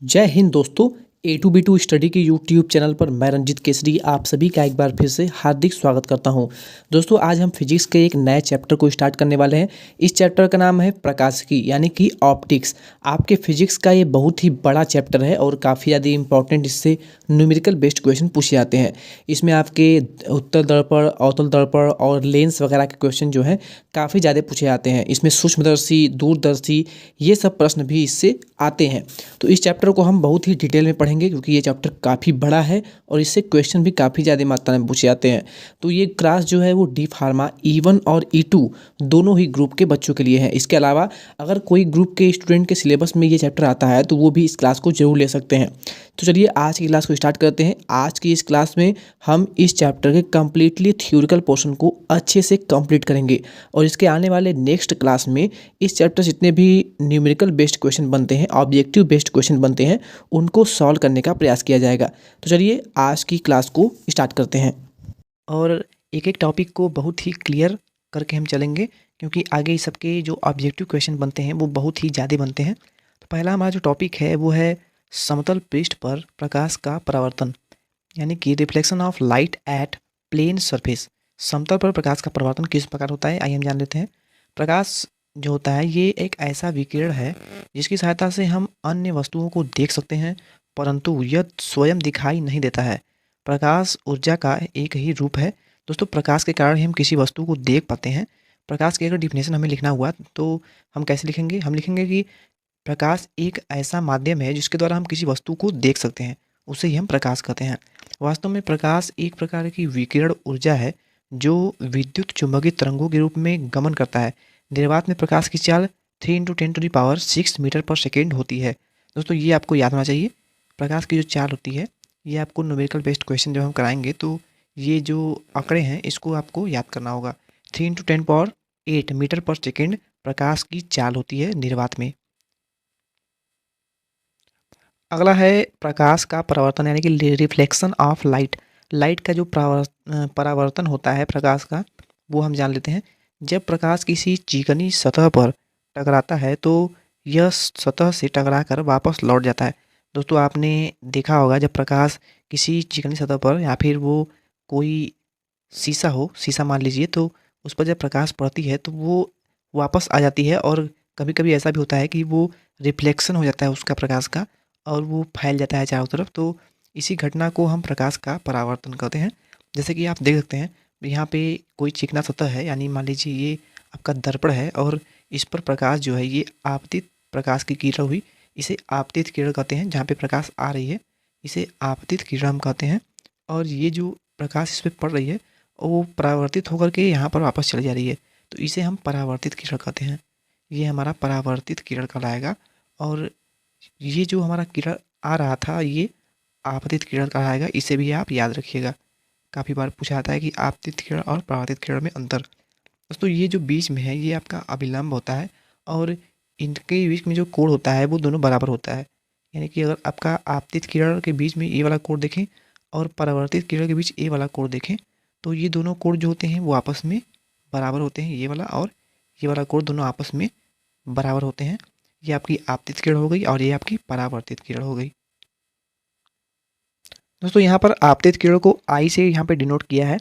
जय हिंद दोस्तों। ए to be to study के यूट्यूब चैनल पर मैं रंजित केसरी आप सभी का एक बार फिर से हार्दिक स्वागत करता हूं। दोस्तों आज हम फिजिक्स के एक नए चैप्टर को स्टार्ट करने वाले हैं। इस चैप्टर का नाम है प्रकाशिकी यानी कि ऑप्टिक्स। आपके फिजिक्स का ये बहुत ही बड़ा चैप्टर है और काफ़ी ज़्यादा इंपॉर्टेंट इससे न्यूमेरिकल बेस्ड क्वेश्चन पूछे जाते हैं। इसमें आपके उत्तल दर्पण, अवतल दर्पण और लेंस वगैरह के क्वेश्चन जो हैं काफ़ी ज़्यादा पूछे जाते हैं। इसमें सूक्ष्मदर्शी, दूरदर्शी ये सब प्रश्न भी इससे आते हैं। तो इस चैप्टर को हम बहुत ही डिटेल में पढ़ेंगे क्योंकि ये चैप्टर काफ़ी बड़ा है और इससे क्वेश्चन भी काफ़ी ज़्यादा मात्रा में पूछे जाते हैं। तो ये क्लास जो है वो डी फार्मा E1 और E2 दोनों ही ग्रुप के बच्चों के लिए है। इसके अलावा अगर कोई ग्रुप के स्टूडेंट के सिलेबस में ये चैप्टर आता है तो वो भी इस क्लास को जरूर ले सकते हैं। तो चलिए आज की क्लास को स्टार्ट करते हैं। आज की इस क्लास में हम इस चैप्टर के कम्प्लीटली थ्योरिकल पोर्शन को अच्छे से कंप्लीट करेंगे और इसके आने वाले नेक्स्ट क्लास में इस चैप्टर से जितने भी न्यूमेरिकल बेस्ड क्वेश्चन बनते हैं, ऑब्जेक्टिव बेस्ड क्वेश्चन बनते हैं, उनको सॉल्व करने का प्रयास किया जाएगा। तो चलिए आज की क्लास को स्टार्ट करते हैं और एक एक टॉपिक को बहुत ही क्लियर करके हम चलेंगे क्योंकि आगे सबके जो ऑब्जेक्टिव क्वेश्चन बनते हैं वो बहुत ही ज़्यादा बनते हैं। तो पहला हमारा जो टॉपिक है वो है समतल पृष्ठ पर प्रकाश का परावर्तन यानी कि reflection of light at plane surface. समतल पर प्रकाश का परावर्तन किस प्रकार होता है आइए हम जान लेते हैं। प्रकाश जो होता है ये एक ऐसा विकिरण है जिसकी सहायता से हम अन्य वस्तुओं को देख सकते हैं परंतु यह स्वयं दिखाई नहीं देता है। प्रकाश ऊर्जा का एक ही रूप है। दोस्तों प्रकाश के कारण ही हम किसी वस्तु को देख पाते हैं। प्रकाश की अगर डिफिनेशन हमें लिखना हुआ तो हम कैसे लिखेंगे? हम लिखेंगे कि प्रकाश एक ऐसा माध्यम है जिसके द्वारा हम किसी वस्तु को देख सकते हैं, उसे ही हम प्रकाश कहते हैं। वास्तव में प्रकाश एक प्रकार की विकिरण ऊर्जा है जो विद्युत चुम्बकीय तरंगों के रूप में गमन करता है। निर्वात में प्रकाश की चाल 3 × 10⁶ मीटर पर सेकेंड होती है। दोस्तों ये आपको याद होना चाहिए। प्रकाश की जो चाल होती है ये आपको न्यूमेरिकल बेस्ड क्वेश्चन जब हम कराएंगे तो ये जो आंकड़े हैं इसको आपको याद करना होगा। 3 × 10⁸ मीटर पर सेकेंड प्रकाश की चाल होती है निर्वात में। अगला है प्रकाश का परावर्तन यानी कि रिफ्लेक्शन ऑफ लाइट। लाइट का जो परावर्तन होता है प्रकाश का वो हम जान लेते हैं। जब प्रकाश किसी चिकनी सतह पर टकराता है तो यह सतह से टकराकर वापस लौट जाता है। दोस्तों आपने देखा होगा जब प्रकाश किसी चिकनी सतह पर या फिर वो कोई शीशा हो, शीशा मान लीजिए, तो उस पर जब प्रकाश पड़ती है तो वो वापस आ जाती है और कभी कभी ऐसा भी होता है कि वो रिफ्लेक्शन हो जाता है उसका प्रकाश का और वो फैल जाता है चारों तरफ। तो इसी घटना को हम प्रकाश का परावर्तन कहते हैं। जैसे कि आप देख सकते हैं यहाँ पे कोई चिकना सतह है यानी मान लीजिए ये आपका दर्पण है और इस पर प्रकाश जो है ये आपतित प्रकाश की किरण हुई, इसे आपतित किरण कहते हैं। जहाँ पे प्रकाश आ रही है इसे आपतित किरण हम कहते हैं और ये जो प्रकाश इस पर पड़ रही है वो परावर्तित होकर के यहाँ पर वापस चली जा रही है तो इसे हम परावर्तित किरण कहते हैं। ये हमारा परावर्तित किरण कहलाएगा और ये जो हमारा किरण आ रहा था ये आपतित किरण कहलाएगा। इसे भी आप याद रखिएगा, काफ़ी बार पूछा जाता है कि आपतित किरण और परावर्तित किरण में अंतर। दोस्तों ये जो बीच में है ये आपका अभिलंब होता है और इनके बीच में जो कोण होता है वो दोनों बराबर होता है। यानी कि अगर आपका आपतित किरण के बीच में ये वाला कोण देखें और परावर्तित किरण के बीच ये वाला कोण देखें तो ये दोनों कोण जो होते हैं वो आपस में बराबर होते हैं। ये वाला और ये वाला कोण दोनों आपस में बराबर होते हैं। ये आपकी आपतित किरण हो गई और ये आपकी परावर्तित किरण हो गई। दोस्तों यहाँ पर आपतित किरण को आई से यहाँ पे डिनोट किया है,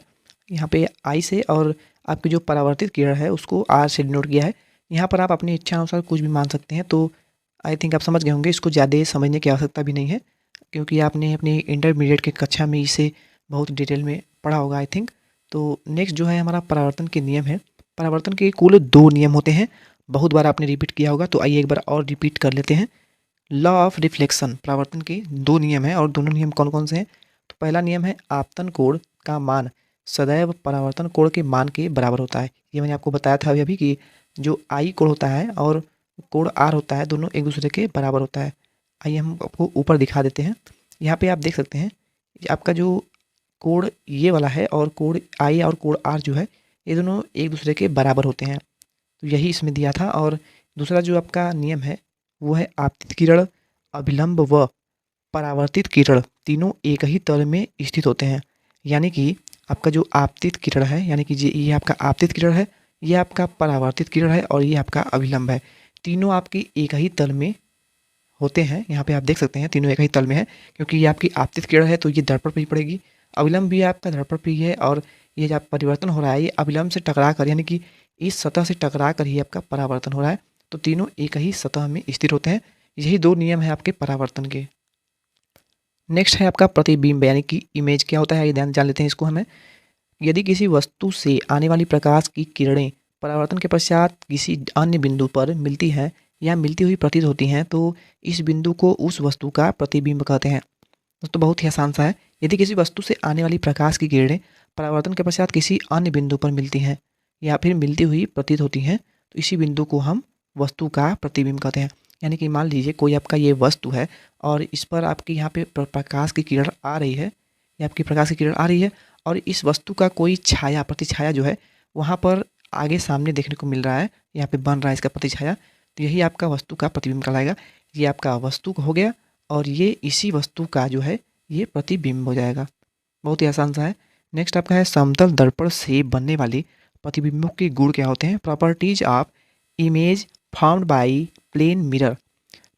यहाँ पे आई से, और आपकी जो परावर्तित किरण है उसको आर से डिनोट किया है। यहाँ पर आप अपनी इच्छा अनुसार कुछ भी मान सकते हैं। तो आई थिंक आप समझ गए होंगे, इसको ज़्यादा समझने की आवश्यकता भी नहीं है क्योंकि आपने अपनी इंटरमीडिएट की कक्षा में इसे बहुत डिटेल में पढ़ा होगा आई थिंक। तो नेक्स्ट जो है हमारा परावर्तन के नियम है। परावर्तन के कुल 2 नियम होते हैं, बहुत बार आपने रिपीट किया होगा तो आइए एक बार और रिपीट कर लेते हैं। लॉ ऑफ रिफ्लेक्शन, परावर्तन के 2 नियम हैं और दोनों नियम कौन कौन से हैं? तो पहला नियम है आपतन कोण का मान सदैव परावर्तन कोण के मान के बराबर होता है। ये मैंने आपको बताया था अभी अभी कि जो आई कोण होता है और कोण आर होता है दोनों एक दूसरे के बराबर होता है। आइए हम आपको ऊपर दिखा देते हैं। यहाँ पे आप देख सकते हैं आपका जो कोण ये वाला है और कोण आई और कोण आर जो है ये दोनों एक दूसरे के बराबर होते हैं। तो यही इसमें दिया था। और दूसरा जो आपका नियम है वो है आपतित किरण, अभिलंब व परावर्तित किरण तीनों एक ही तल में स्थित होते हैं। यानी कि आपका जो आपतित किरण है यानी कि ये आपका आपतित किरण है, ये आपका परावर्तित किरण है और ये आपका अभिलंब है, तीनों आपकी एक ही तल में होते हैं, यहाँ पे आप देख सकते हैं तीनों एक ही तल में है, क्योंकि ये आपकी आपतित किरण है तो ये दर्पण पे ही पड़ेगी, अविलंब भी आपका दर्पण पे ही है, और ये जो परिवर्तन हो रहा है ये अविलंब से टकरा कर, यानी कि इस सतह से टकरा कर ही आपका परावर्तन हो रहा है। तो तीनों एक ही सतह में स्थिर होते हैं। यही दो नियम है आपके परावर्तन के। नेक्स्ट है आपका प्रतिबिंब, यानी कि इमेज क्या होता है ये ध्यान जान लेते हैं इसको हमें। यदि किसी वस्तु से आने वाली प्रकाश की किरणें परावर्तन के पश्चात किसी अन्य बिंदु पर मिलती हैं या मिलती हुई प्रतीत होती हैं तो इस बिंदु को उस वस्तु का प्रतिबिंब कहते हैं। दोस्तों बहुत ही आसान सा है। यदि किसी वस्तु से आने वाली प्रकाश की किरणें परावर्तन के पश्चात किसी अन्य बिंदु पर मिलती हैं या फिर मिलती हुई प्रतीत होती हैं तो इसी बिंदु को हम वस्तु का प्रतिबिंब कहते हैं। यानी कि मान लीजिए कोई आपका ये वस्तु है और इस पर आपकी यहाँ पे प्रकाश की किरण आ रही है, या आपकी प्रकाश की किरण आ रही है, और इस वस्तु का कोई छाया प्रतिछाया जो है वहाँ पर आगे सामने देखने को मिल रहा है, यहाँ पे बन रहा है इसका प्रतिछाया, तो यही आपका वस्तु का प्रतिबिंब कहलाएगा। ये आपका वस्तु हो गया और ये इसी वस्तु का जो है ये प्रतिबिंब हो जाएगा। बहुत ही आसान सा है। नेक्स्ट आपका है समतल दर्पण से बनने वाले प्रतिबिंबों के गुण क्या होते हैं। Properties of image formed by plane mirror.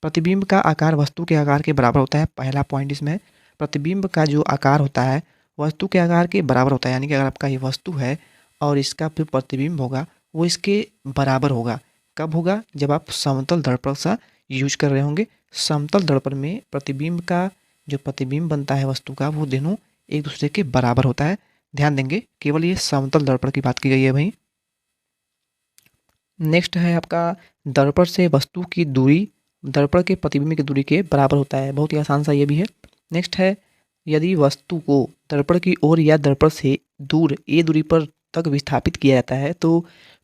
प्रतिबिंब का आकार वस्तु के आकार के बराबर होता है। पहला पॉइंट इसमें है, प्रतिबिंब का जो आकार होता है वस्तु के आकार के बराबर होता है। यानी कि अगर आपका ये वस्तु है और इसका जो प्रतिबिंब होगा वो इसके बराबर होगा। कब होगा? जब आप समतल दर्पण सा यूज कर रहे होंगे। समतल दर्पण में प्रतिबिंब का जो प्रतिबिंब बनता है वस्तु का वो दोनों एक दूसरे के बराबर होता है। ध्यान देंगे, केवल ये समतल दर्पण की बात की गई है भाई। नेक्स्ट है आपका दर्पण से वस्तु की दूरी दर्पण के प्रतिबिंब की दूरी के बराबर होता है। बहुत ही आसान सा ये भी है। नेक्स्ट है यदि वस्तु को दर्पण की ओर या दर्पण से दूर ए दूरी पर तक विस्थापित किया जाता है तो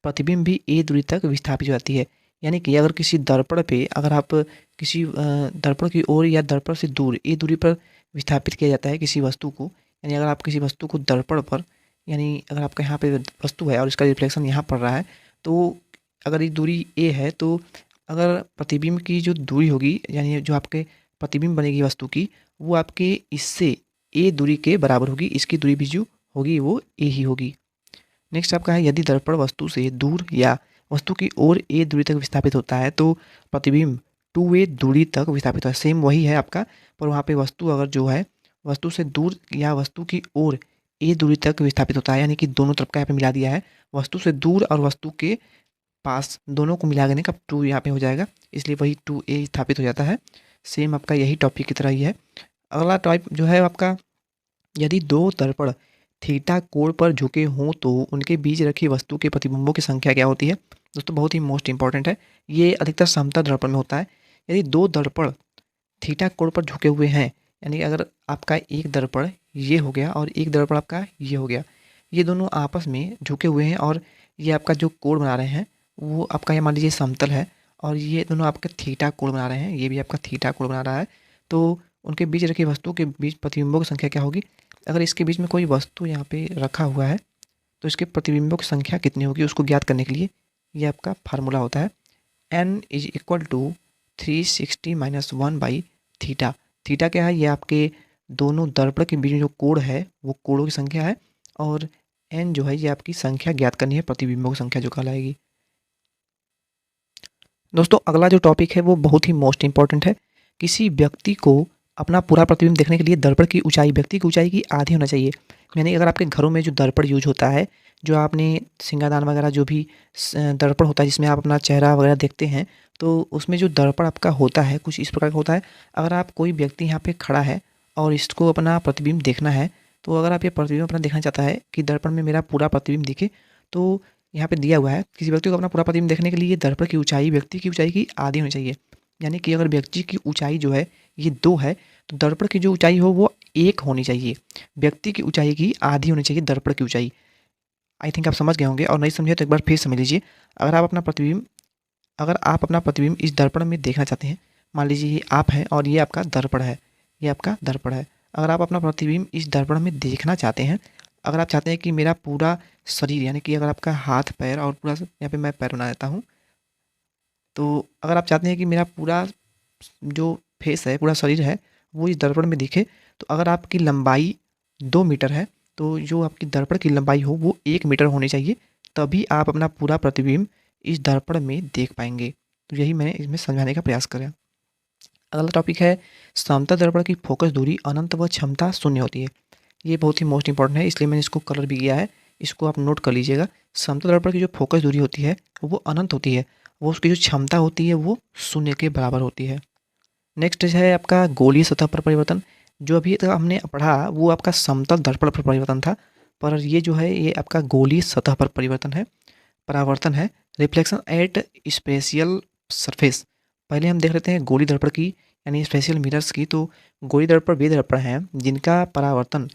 प्रतिबिंब भी ए दूरी तक विस्थापित हो जाती है। यानी कि अगर किसी दर्पण पे अगर आप किसी दर्पण की ओर या दर्पण से दूर ए दूरी पर विस्थापित किया जाता है किसी वस्तु को, यानी अगर आप किसी वस्तु को दर्पण पर, यानी अगर आपका यहाँ पे वस्तु है और इसका रिफ्लेक्शन यहाँ पड़ रहा है, तो अगर ये दूरी ए है तो अगर प्रतिबिंब की जो दूरी होगी, यानी जो आपके प्रतिबिंब बनेगी वस्तु की, वो आपके इससे ए दूरी के बराबर होगी। इसकी दूरी भी जो होगी वो ए ही होगी। नेक्स्ट आपका है यदि दर्पण वस्तु से दूर या वस्तु की ओर ए दूरी तक विस्थापित होता है तो प्रतिबिंब 2a दूरी तक विस्थापित होता है। सेम वही है आपका, पर वहाँ पे वस्तु अगर जो है वस्तु से दूर या वस्तु की ओर ए दूरी तक विस्थापित होता है, यानी कि दोनों तरफ का यहाँ पे मिला दिया है। वस्तु से दूर और वस्तु के पास दोनों को मिला देने का 2 यहाँ पे हो जाएगा, इसलिए वही 2a स्थापित हो जाता है। सेम आपका यही टॉपिक की तरह ही है। अगला टाइप जो है आपका, यदि दो दर्पण थीटा कोण पर झुके हों तो उनके बीच रखी वस्तु के प्रतिबिंबों की संख्या क्या होती है। दोस्तों बहुत ही मोस्ट इंपॉर्टेंट है, ये अधिकतर समतल दर्पण में होता है। यदि दो दर्पण थीटा कोण पर झुके हुए हैं, यानी अगर आपका एक दर्पण ये हो गया और एक दर्पण आपका ये हो गया, ये दोनों आपस में झुके हुए हैं और ये आपका जो कोण बना रहे हैं वो आपका ये मान लीजिए समतल है, और ये दोनों आपका थीटा कोण बना रहे हैं, ये भी आपका थीटा कोण बना रहा है, तो उनके बीच रखी वस्तु के बीच प्रतिबिंबों की संख्या क्या होगी। अगर इसके बीच में कोई वस्तु यहाँ पे रखा हुआ है तो इसके प्रतिबिंबों की संख्या कितनी होगी उसको ज्ञात करने के लिए ये आपका फार्मूला होता है n = 360 - 1 / थीटा। थीटा क्या है? ये आपके दोनों दर्पण के बीच में जो कोण है वो कोणों की संख्या है, और n जो है ये आपकी संख्या ज्ञात करनी है, प्रतिबिंबों की संख्या जो कहलाएगी। दोस्तों अगला जो टॉपिक है वो बहुत ही मोस्ट इंपॉर्टेंट है। किसी व्यक्ति को अपना पूरा प्रतिबिंब देखने के लिए दर्पण की ऊंचाई व्यक्ति की ऊंचाई की आधी होना चाहिए। यानी अगर आपके घरों में जो दर्पण यूज होता है, जो आपने सिंगादान वगैरह जो भी दर्पण होता है जिसमें आप अपना चेहरा वगैरह देखते हैं, तो उसमें जो दर्पण आपका होता है कुछ इस प्रकार का होता है। अगर आप कोई व्यक्ति यहाँ पे खड़ा है और इसको अपना प्रतिबिंब देखना है, तो अगर आप ये प्रतिबिंब अपना देखना चाहता है कि दर्पण में मेरा पूरा प्रतिबिंब दिखे, तो यहाँ पे दिया हुआ है किसी व्यक्ति को अपना पूरा प्रतिबिंब देखने के लिए दर्पण की ऊंचाई व्यक्ति की ऊंचाई की आधी होनी चाहिए। यानी कि अगर व्यक्ति की ऊंचाई जो है ये 2 है तो दर्पण की जो ऊंचाई हो वो 1 होनी चाहिए। व्यक्ति की ऊंचाई की आधी होनी चाहिए दर्पण की ऊंचाई। आई थिंक आप समझ गए होंगे, और नहीं समझे तो एक बार फिर समझ लीजिए। अगर आप अपना प्रतिबिंब इस दर्पण में देखना चाहते हैं, मान लीजिए ये आप हैं और ये आपका दर्पण है, ये आपका दर्पण है। अगर आप अपना प्रतिबिंब इस दर्पण में देखना चाहते हैं, अगर आप चाहते हैं कि मेरा पूरा शरीर, यानी कि अगर आपका हाथ पैर और पूरा, यहाँ पे मैं पैर बना देता हूँ, तो अगर आप चाहते हैं कि मेरा पूरा जो फेस है पूरा शरीर है वो इस दर्पण में दिखे, तो अगर आपकी लंबाई 2 मीटर है तो जो आपकी दर्पण की लंबाई हो वो 1 मीटर होनी चाहिए, तभी आप अपना पूरा प्रतिबिंब इस दर्पण में देख पाएंगे। तो यही मैंने इसमें समझाने का प्रयास करा। अगला टॉपिक है समतल दर्पण की फोकस दूरी अनंत व क्षमता शून्य होती है। ये बहुत ही मोस्ट इंपॉर्टेंट है, इसलिए मैंने इसको कलर भी किया है, इसको आप नोट कर लीजिएगा। समतल दर्पण की जो फोकस दूरी होती है वो अनंत होती है, वो उसकी जो क्षमता होती है वो शून्य के बराबर होती है। नेक्स्ट है आपका गोलीय सतह पर परिवर्तन। जो अभी तक हमने पढ़ा वो आपका समतल दर्पण पर परिवर्तन था, पर ये जो है ये आपका गोलीय सतह पर परावर्तन है। Reflection at spherical surface. पहले हम देख लेते हैं गोलीय दर्पण की यानी स्पेशियल मिरर्स की। तो गोलीय दर्पण वे दर्पण हैं जिनका परावर्तन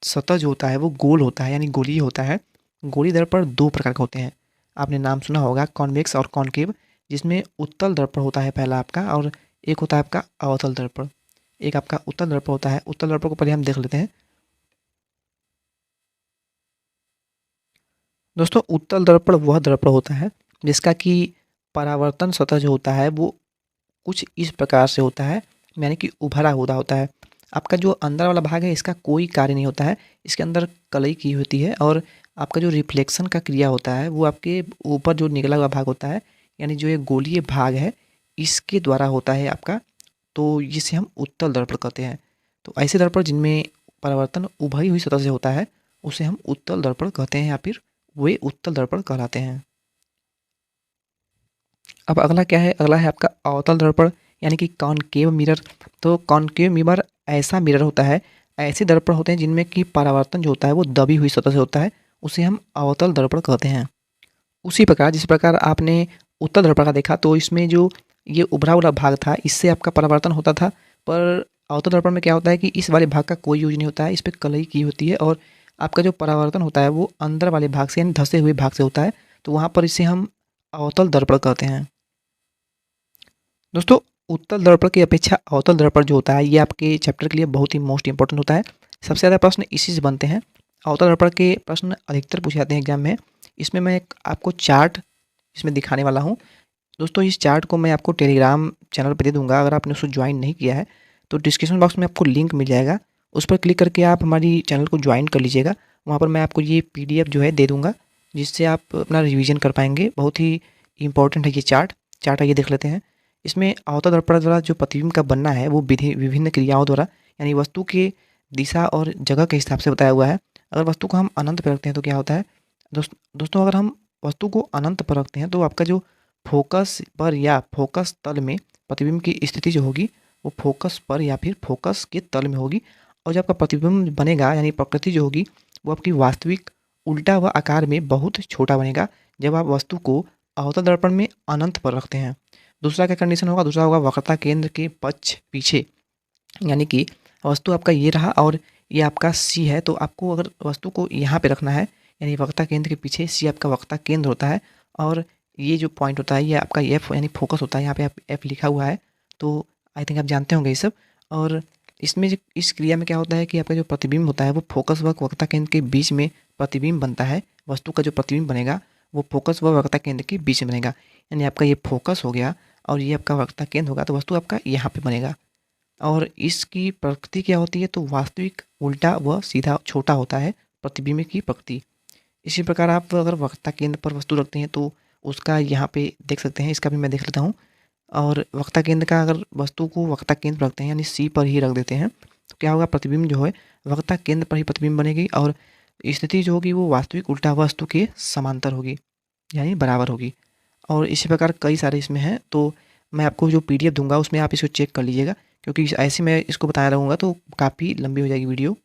सतह जो होता है वो गोल होता है यानी गोलीय होता है। गोलीय दर्पण दो प्रकार के होते हैं, आपने नाम सुना होगा कॉन्वेक्स और कॉनकेव, जिसमें उत्तल दर्पण होता है पहला आपका, और एक होता है आपका अवतल दर्पण। एक आपका उत्तल दर्पण होता है, उत्तल दर्पण को पहले हम देख लेते हैं। दोस्तों उत्तल दर्पण वह दर्पण होता है जिसका कि परावर्तन सतह जो होता है वो कुछ इस प्रकार से होता है, यानी कि उभरा हुआ होता है। आपका जो अंदर वाला भाग है इसका कोई कार्य नहीं होता है, इसके अंदर कलई की होती है, और आपका जो रिफ्लेक्शन का क्रिया होता है वो आपके ऊपर जो निकला हुआ भाग होता है यानी जो ये गोलीय भाग है इसके द्वारा होता है आपका। तो जिसे हम उत्तल दर्पण कहते हैं। तो ऐसे दर्पण जिनमें परावर्तन उभरी हुई सतह से होता है उसे हम उत्तल दर्पण कहते हैं या फिर वे उत्तल दर्पण कहलाते हैं। अब अगला क्या है, अगला है आपका अवतल दर्पण यानी कि कॉनकेव मिरर। तो कॉनकेव मिरर ऐसा मिरर होता है, ऐसे दर्पण होते हैं जिनमें कि परावर्तन जो होता है वो दबी हुई सतह से होता है, उसे हम अवतल दर्पण कहते हैं। उसी प्रकार जिस प्रकार आपने उत्तल दर्पण का देखा तो इसमें जो ये उभरा हुआ भाग था इससे आपका परावर्तन होता था, पर अवतल दर्पण में क्या होता है कि इस वाले भाग का कोई यूज नहीं होता है, इस पर कलई की होती है, और आपका जो परावर्तन होता है वो अंदर वाले भाग से यानी धंसे हुए भाग से होता है, तो वहाँ पर इसे हम अवतल दर्पण कहते हैं। दोस्तों उत्तल दर्पण की अपेक्षा अवतल दर्पण जो होता है ये आपके चैप्टर के लिए बहुत ही मोस्ट इंपॉर्टेंट होता है। सबसे ज़्यादा प्रश्न इसी से बनते हैं, अवतल दर्पण के प्रश्न अधिकतर पूछे जाते हैं एग्जाम में। इसमें मैं एक आपको चार्ट इसमें दिखाने वाला हूँ। दोस्तों इस चार्ट को मैं आपको टेलीग्राम चैनल पर दे दूंगा, अगर आपने उसको ज्वाइन नहीं किया है तो डिस्क्रिप्शन बॉक्स में आपको लिंक मिल जाएगा, उस पर क्लिक करके आप हमारी चैनल को ज्वाइन कर लीजिएगा। वहाँ पर मैं आपको ये PDF जो है दे दूँगा जिससे आप अपना रिवीजन कर पाएंगे। बहुत ही इंपॉर्टेंट है ये चार्ट आइए देख लेते हैं। इसमें अवतल दर्पण द्वारा जो प्रतिबिंब का बनना है वो विभिन्न क्रियाओं द्वारा यानी वस्तु के दिशा और जगह के हिसाब से बताया हुआ है। अगर वस्तु को हम अनंत पर रखते हैं तो क्या होता है दोस्तों, अगर हम वस्तु को अनंत पर रखते हैं तो आपका जो फोकस पर या फोकस तल में प्रतिबिंब की स्थिति जो होगी वो फोकस पर या फिर फोकस के तल में होगी, और जो आपका प्रतिबिंब बनेगा यानी प्रकृति जो होगी वो आपकी वास्तविक उल्टा व आकार में बहुत छोटा बनेगा जब आप वस्तु को अवतल दर्पण में अनंत पर रखते हैं। दूसरा क्या कंडीशन होगा, दूसरा होगा वक्रता केंद्र के पक्ष पीछे, यानी कि वस्तु आपका ये रहा और ये आपका C है, तो आपको अगर वस्तु को यहाँ पे रखना है यानी वक्रता केंद्र के पीछे C आपका वक्रता केंद्र होता है, और ये जो पॉइंट होता है ये आपका F यानी फोकस होता है। यहाँ पे आप F लिखा हुआ है, तो आई थिंक आप जानते होंगे ये सब। और इसमें इस क्रिया में क्या होता है कि आपका जो प्रतिबिंब होता है वो फोकस व वक्रता केंद्र के बीच में प्रतिबिंब बनता है। वस्तु का जो प्रतिबिंब बनेगा वो फोकस व वक्रता केंद्र के बीच में बनेगा, यानी आपका ये फोकस हो गया और ये आपका वक्रता केंद्र होगा, तो वस्तु आपका यहाँ पे बनेगा। और इसकी प्रकृति क्या होती है, तो वास्तविक उल्टा व सीधा छोटा होता है प्रतिबिंब की प्रकृति। इसी प्रकार आप अगर वक्रता केंद्र पर वस्तु रखते हैं तो उसका यहाँ पे देख सकते हैं, इसका भी मैं देख लेता हूँ। और वक्रता केंद्र का अगर वस्तु को वक्रता केंद्र पर रखते हैं यानी C पर ही रख देते हैं तो क्या होगा, प्रतिबिंब जो है वक्रता केंद्र पर ही प्रतिबिंब बनेगी, और स्थिति जो होगी वो वास्तविक उल्टा वस्तु के समांतर होगी यानी बराबर होगी। और इसी प्रकार कई सारे इसमें हैं, तो मैं आपको जो PDF दूंगा उसमें आप इसको चेक कर लीजिएगा, क्योंकि ऐसे मैं इसको बताया रहूँगा तो काफ़ी लंबी हो जाएगी वीडियो।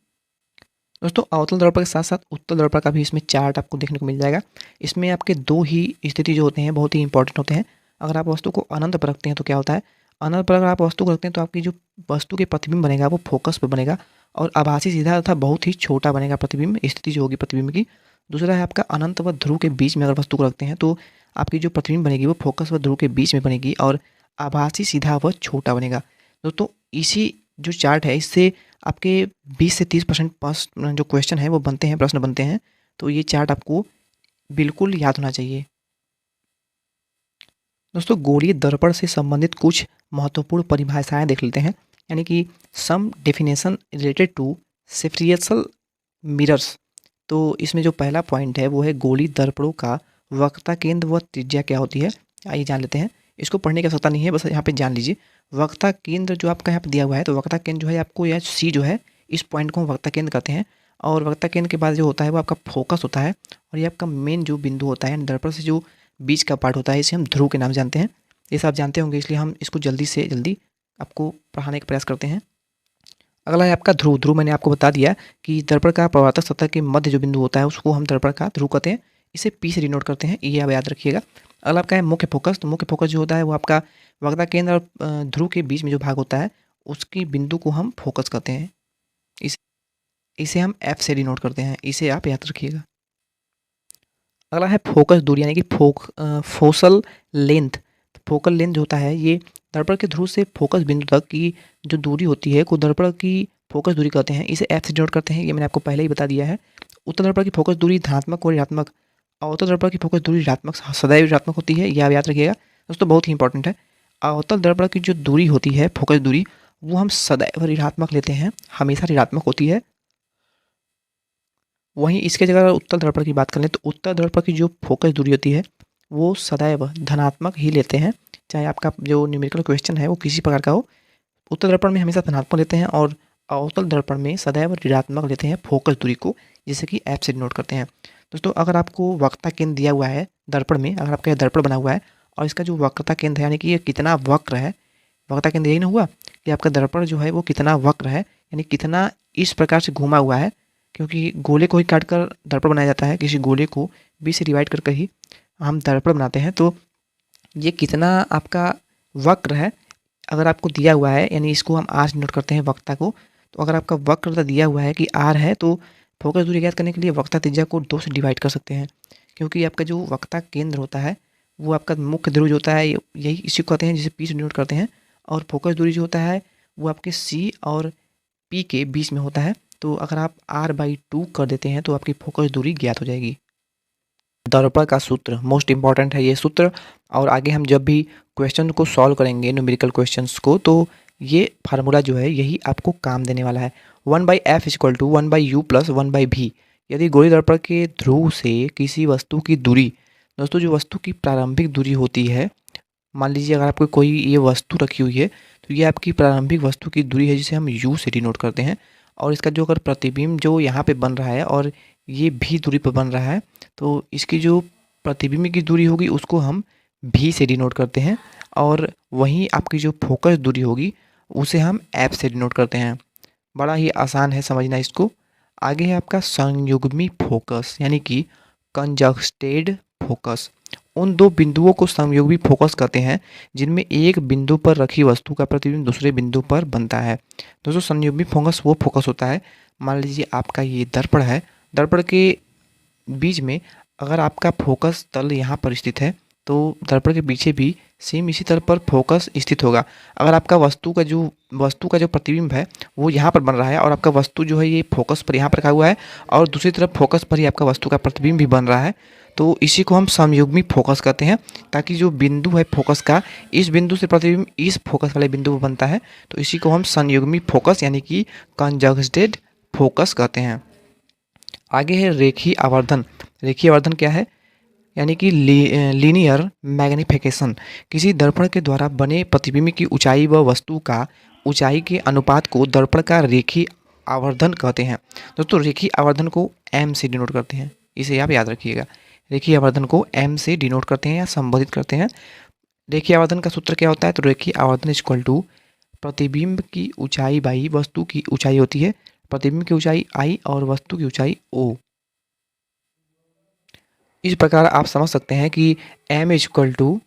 दोस्तों अवतल दर्पण के साथ साथ उत्तल दर्पण का भी इसमें चार्ट आपको देखने को मिल जाएगा। इसमें आपके दो ही स्थिति जो होते हैं बहुत ही इंपॉर्टेंट होते हैं। अगर आप वस्तु को अनंत पर रखते हैं तो क्या होता है, अनंत पर अगर आप वस्तु को रखते हैं तो आपकी जो वस्तु के प्रतिबिंब बनेगा वो फोकस पर बनेगा और आभासी सीधा तथा बहुत ही छोटा बनेगा प्रतिबिंब, स्थिति जो होगी प्रतिबिंब की। दूसरा है आपका अनंत व ध्रुव के बीच में अगर वस्तु को रखते हैं तो आपकी जो प्रतिबिंब बनेगी वो फोकस व ध्रुव के बीच में बनेगी और आभासी सीधा व छोटा बनेगा। दोस्तों इसी जो चार्ट है इससे आपके 20 से 30% जो क्वेश्चन है वो बनते हैं, प्रश्न बनते हैं, तो ये चार्ट आपको बिल्कुल याद होना चाहिए। दोस्तों गोलीय दर्पण से संबंधित कुछ महत्वपूर्ण परिभाषाएं देख लेते हैं, यानी कि सम डेफिनेशन रिलेटेड टू सेफ्रियसल मिरर्स। तो इसमें जो पहला पॉइंट है वो है गोलीय दर्पणों का वक्रता केंद्र व त्रिज्या क्या होती है, आइए जान लेते हैं। इसको पढ़ने की आवश्यकता नहीं है, बस यहाँ पे जान लीजिए। वक्ता केंद्र जो आपका यहाँ पे दिया हुआ है, तो वक्ता केंद्र जो है आपको यह सी जो है, इस पॉइंट को हम वक्ता केंद्र कहते हैं। और वक्ता केंद्र के बाद जो होता है वो आपका फोकस होता है, और ये आपका मेन जो बिंदु होता है दर्पण से जो बीच का पार्ट होता है, इसे हम ध्रुव के नाम जानते हैं। ये सब आप जानते होंगे, इसलिए हम इसको जल्दी से जल्दी आपको पढ़ाने का प्रयास करते हैं। अगला है आपका ध्रुव। ध्रुव मैंने आपको बता दिया कि दर्पण का परावर्तक सतह के मध्य जो बिंदु होता है उसको हम दर्पण का ध्रुव कहते हैं। इसे पी से डिनोट करते हैं, ये आप याद रखिएगा। अगला आपका है मुख्य फोकस। तो मुख्य फोकस जो होता है वो आपका वक्ता केंद्र और ध्रुव के बीच में जो भाग होता है उसकी बिंदु को हम फोकस कहते हैं। इसे हम एफ से डिनोट करते हैं, इसे आप याद रखिएगा। अगला है फोकस दूरी, यानी कि फोकल लेंथ। फोकल लेंथ जो होता है ये दर्पण के ध्रुव से फोकस बिंदु तक की जो दूरी होती है को दर्पण की फोकस दूरी कहते हैं। इसे एफ से डिनोट करते हैं, ये मैंने आपको पहले ही बता दिया है। उत्तल दर्पण की फोकस दूरी धनात्मक और ऋणात्मक, अवतल दर्पण की फोकस दूरी ऋणात्मक, सदैव ऋणात्मक होती है, यह आप याद रखिएगा दोस्तों, बहुत ही इंपॉर्टेंट है। अवतल दर्पण की जो दूरी होती है फोकस दूरी, वो हम सदैव ऋणात्मक लेते हैं, हमेशा ऋणात्मक होती है। वहीं इसके जगह अगर उत्तल दर्पण की बात करें तो उत्तल दर्पण की जो फोकस दूरी होती है वो सदैव धनात्मक ही लेते हैं, चाहे आपका जो न्यूमेरिकल क्वेश्चन है वो किसी प्रकार का हो। उत्तल दर्पण में हमेशा धनात्मक लेते हैं और अवतल दर्पण में सदैव ऋणात्मक लेते हैं फोकस दूरी को, जिसे कि एफ से डिनोट करते हैं। दोस्तों अगर आपको वक्रता केंद्र दिया हुआ है दर्पण में, अगर आपका दर्पण बना हुआ है और इसका जो वक्रता केंद्र है यानी कि ये कितना वक्र है, वक्रता केंद्र यही ना हुआ कि आपका दर्पण जो है वो कितना वक्र है, यानी कितना इस प्रकार से घुमा हुआ है, क्योंकि गोले को ही काट कर दर्पण बनाया जाता है, किसी गोले को बीच से डिवाइड करके ही हम दर्पण बनाते हैं। तो ये कितना आपका वक्र है अगर आपको दिया हुआ है, यानी इसको हम आर नोट करते हैं वक्ता को। तो अगर आपका वक्र दिया हुआ है कि आर है तो फोकस दूरी ज्ञात करने के लिए वक्ता त्रिज्या को 2 से डिवाइड कर सकते हैं, क्योंकि आपका जो वक्ता केंद्र होता है वो आपका मुख्य ध्रुव होता है, यही इसी को कहते हैं, जिसे पी से डिनोट करते हैं। और फोकस दूरी जो होता है वो आपके सी और पी के बीच में होता है। तो अगर आप r/2 कर देते हैं तो आपकी फोकस दूरी ज्ञात हो जाएगी। दर्पण का सूत्र मोस्ट इंपॉर्टेंट है ये सूत्र, और आगे हम जब भी क्वेश्चन को सॉल्व करेंगे न्यूमेरिकल क्वेश्चंस को, तो ये फार्मूला जो है यही आपको काम देने वाला है। 1/f = 1/u + 1/v। यदि गोलीय दर्पण के ध्रुव से किसी वस्तु की दूरी, दोस्तों जो वस्तु की प्रारंभिक दूरी होती है, मान लीजिए अगर आपको कोई ये वस्तु रखी हुई है तो ये आपकी प्रारंभिक वस्तु की दूरी है, जिसे हम u से डिनोट करते हैं। और इसका जो अगर प्रतिबिंब जो यहाँ पे बन रहा है और ये भी दूरी पर बन रहा है, तो इसकी जो प्रतिबिंब की दूरी होगी उसको हम भी से डिनोट करते हैं, और वहीं आपकी जो फोकस दूरी होगी उसे हम एफ से डिनोट करते हैं। बड़ा ही आसान है समझना इसको। आगे है आपका संयुग्मी फोकस, यानी कि कंजस्टेड फोकस। उन दो बिंदुओं को संयुग्मी फोकस कहते हैं जिनमें एक बिंदु पर रखी वस्तु का प्रतिबिंब दूसरे बिंदु पर बनता है। दोस्तों संयुग्मी फोकस वो फोकस होता है, मान लीजिए आपका ये दर्पण है, दर्पण के बीच में अगर आपका फोकस तल यहाँ पर स्थित है तो दर्पण के पीछे भी सेम इसी तल पर फोकस स्थित होगा। अगर आपका वस्तु का जो प्रतिबिंब है वो यहाँ पर बन रहा है और आपका वस्तु जो है ये फोकस पर यहाँ पर रखा हुआ है और दूसरी तरफ फोकस पर ही आपका वस्तु का प्रतिबिंब भी बन रहा है, तो इसी को हम संयुग्मी फोकस कहते हैं। ताकि जो बिंदु है फोकस का, इस बिंदु से प्रतिबिंब इस फोकस वाले बिंदु पर बनता है, तो इसी को हम संयुग्मी फोकस यानी कि कंजस्टेड फोकस कहते हैं। आगे है रेखीय आवर्धन। रेखीय आवर्धन क्या है? यानी कि लीनियर मैग्निफिकेशन। किसी दर्पण के द्वारा बने प्रतिबिंब की ऊंचाई व वस्तु का ऊंचाई के अनुपात को दर्पण का रेखीय आवर्धन कहते हैं। दोस्तों रेखीय आवर्धन को m से डिनोट करते हैं, इसे आप याद रखिएगा। रेखीय आवर्धन को m से डिनोट करते हैं या संबोधित करते हैं। रेखीय आवर्धन का सूत्र क्या होता है? तो रेखीय आवर्धन = प्रतिबिंब की ऊंचाई बाई वस्तु की ऊंचाई होती है। प्रतिबिंब की ऊंचाई I और वस्तु की ऊंचाई O। इस प्रकार आप समझ सकते हैं कि m =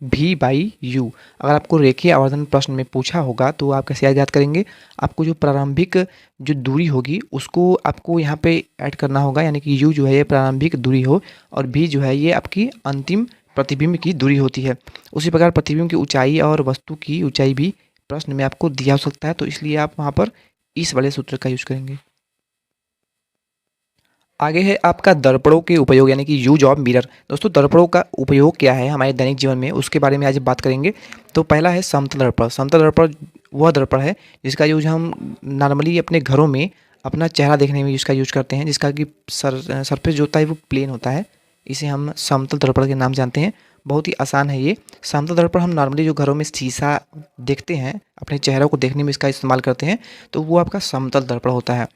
v/u। अगर आपको रेखीय आवर्धन प्रश्न में पूछा होगा तो आप कैसे याद करेंगे? आपको जो प्रारंभिक जो दूरी होगी उसको आपको यहाँ पे ऐड करना होगा, यानी कि u जो है ये प्रारंभिक दूरी हो और v जो है ये आपकी अंतिम प्रतिबिंब की दूरी होती है। उसी प्रकार प्रतिबिंब की ऊंचाई और वस्तु की ऊंचाई भी प्रश्न में आपको दिया हो सकता है, तो इसलिए आप वहाँ पर इस वाले सूत्र का यूज करेंगे। आगे है आपका दर्पणों के उपयोग, यानी कि यूज ऑफ मिरर। दोस्तों दर्पणों का उपयोग क्या है हमारे दैनिक जीवन में, उसके बारे में आज बात करेंगे। तो पहला है समतल दर्पण। समतल दर्पण वह दर्पण है जिसका यूज हम नॉर्मली अपने घरों में अपना चेहरा देखने में इसका यूज करते हैं, जिसका कि सरफेस जो होता है वो प्लेन होता है, इसे हम समतल दर्पण के नाम जानते हैं। बहुत ही आसान है ये। समतल दर्पण हम नॉर्मली जो घरों में शीशा देखते हैं, अपने चेहरों को देखने में इसका इस्तेमाल करते हैं, तो वो आपका समतल दर्पण होता है।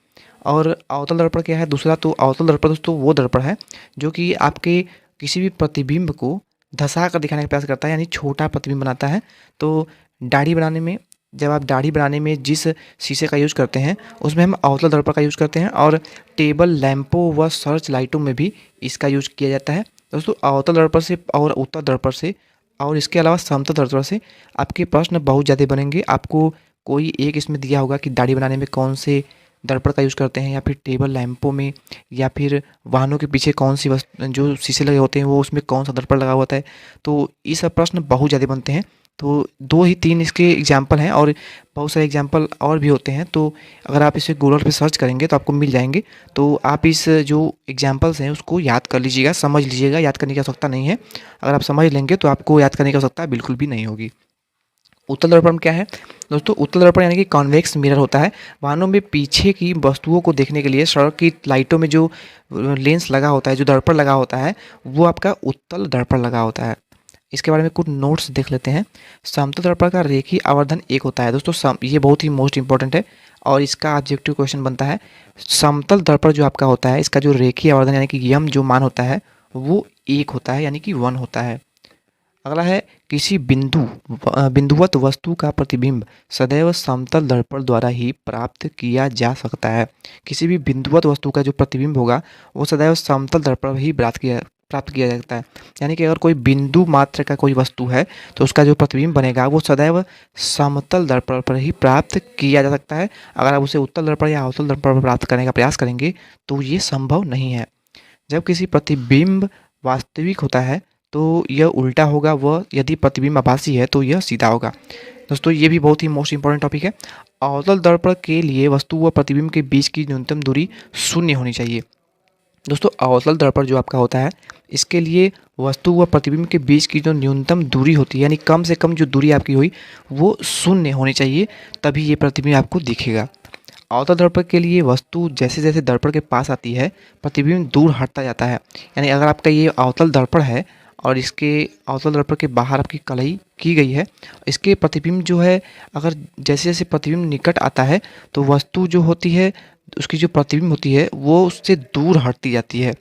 और अवतल दर्पण क्या है दूसरा? तो अवतल दर्पण दोस्तों वो दर्पण है जो कि आपके किसी भी प्रतिबिंब को धँसा कर दिखाने का प्रयास करता है, यानी छोटा प्रतिबिंब बनाता है। तो दाढ़ी बनाने में, जब आप दाढ़ी बनाने में जिस शीशे का यूज़ करते हैं उसमें हम अवतल दर्पण का यूज़ करते हैं, और टेबल लैंपों व सर्च लाइटों में भी इसका यूज़ किया जाता है। दोस्तों अवतल दर्पण से और उत्तल दर्पण से और इसके अलावा समतल दर्पण से आपके प्रश्न बहुत ज़्यादा बनेंगे। आपको कोई एक इसमें दिया होगा कि दाढ़ी बनाने में कौन से दर्पण का यूज़ करते हैं, या फिर टेबल लैंपों में, या फिर वाहनों के पीछे कौन सी वस्तु जो शीशे लगे होते हैं वो उसमें कौन सा दर्पण लगा होता है। तो ये सब प्रश्न बहुत ज़्यादा बनते हैं। तो 2 ही 3 इसके एग्जाम्पल हैं, और बहुत सारे एग्जाम्पल और भी होते हैं। तो अगर आप इसे गूगल पे सर्च करेंगे तो आपको मिल जाएंगे। तो आप इस जो एग्जाम्पल्स हैं उसको याद कर लीजिएगा, समझ लीजिएगा, याद करने की आवश्यकता नहीं है। अगर आप समझ लेंगे तो आपको याद करने की आवश्यकता बिल्कुल भी नहीं होगी। उत्तल दर्पण क्या है दोस्तों? उत्तल दर्पण यानी कि कॉन्वेक्स मिरर होता है। वाहनों में पीछे की वस्तुओं को देखने के लिए सड़क की लाइटों में जो लेंस लगा होता है, जो दर्पण लगा होता है, वो आपका उत्तल दर्पण लगा होता है। इसके बारे में कुछ नोट्स देख लेते हैं। समतल दर्पण का रेखीय आवर्धन 1 होता है दोस्तों। ये बहुत ही मोस्ट इंपॉर्टेंट है, और इसका ऑब्जेक्टिव क्वेश्चन बनता है। समतल दर्पण जो आपका होता है, इसका जो रेखीय आवर्धन यानी कि यम जो मान होता है वो 1 होता है, यानी कि 1 होता है। अगला है, किसी बिंदुवत वस्तु का प्रतिबिंब सदैव समतल दर्पण द्वारा ही प्राप्त किया जा सकता है। किसी भी बिंदुवत वस्तु का जो प्रतिबिंब होगा वो सदैव समतल दर्पण ही प्राप्त किया जाता है। यानी कि अगर कोई बिंदु मात्र का कोई वस्तु है तो उसका जो प्रतिबिंब बनेगा वो सदैव समतल दर्पण पर ही प्राप्त किया जा सकता है। अगर आप उसे उत्तल दर्पण या अवतल दर्पण पर प्राप्त करने का प्रयास करेंगे तो ये संभव नहीं है। जब किसी प्रतिबिंब वास्तविक होता है तो यह उल्टा होगा, वह यदि प्रतिबिंब आभासी है तो यह सीधा होगा। दोस्तों ये भी बहुत ही मोस्ट इंपॉर्टेंट टॉपिक है। अवतल दर्पण के लिए वस्तु व प्रतिबिंब के बीच की न्यूनतम दूरी 0 होनी चाहिए। दोस्तों अवतल दर्पण जो आपका होता है, इसके लिए वस्तु व प्रतिबिंब के बीच की जो न्यूनतम दूरी होती है, यानी कम से कम जो दूरी आपकी हुई वो 0 होनी चाहिए, तभी ये प्रतिबिंब आपको दिखेगा। अवतल दर्पण के लिए वस्तु जैसे जैसे दर्पण के पास आती है प्रतिबिंब दूर हटता जाता है। यानी अगर आपका ये अवतल दर्पण है और इसके अवतल दर्पण के बाहर आपकी कलई की गई है, इसके प्रतिबिंब जो है अगर जैसे जैसे प्रतिबिंब निकट आता है तो वस्तु जो होती है उसकी जो प्रतिबिंब होती है वो उससे दूर हटती जाती है।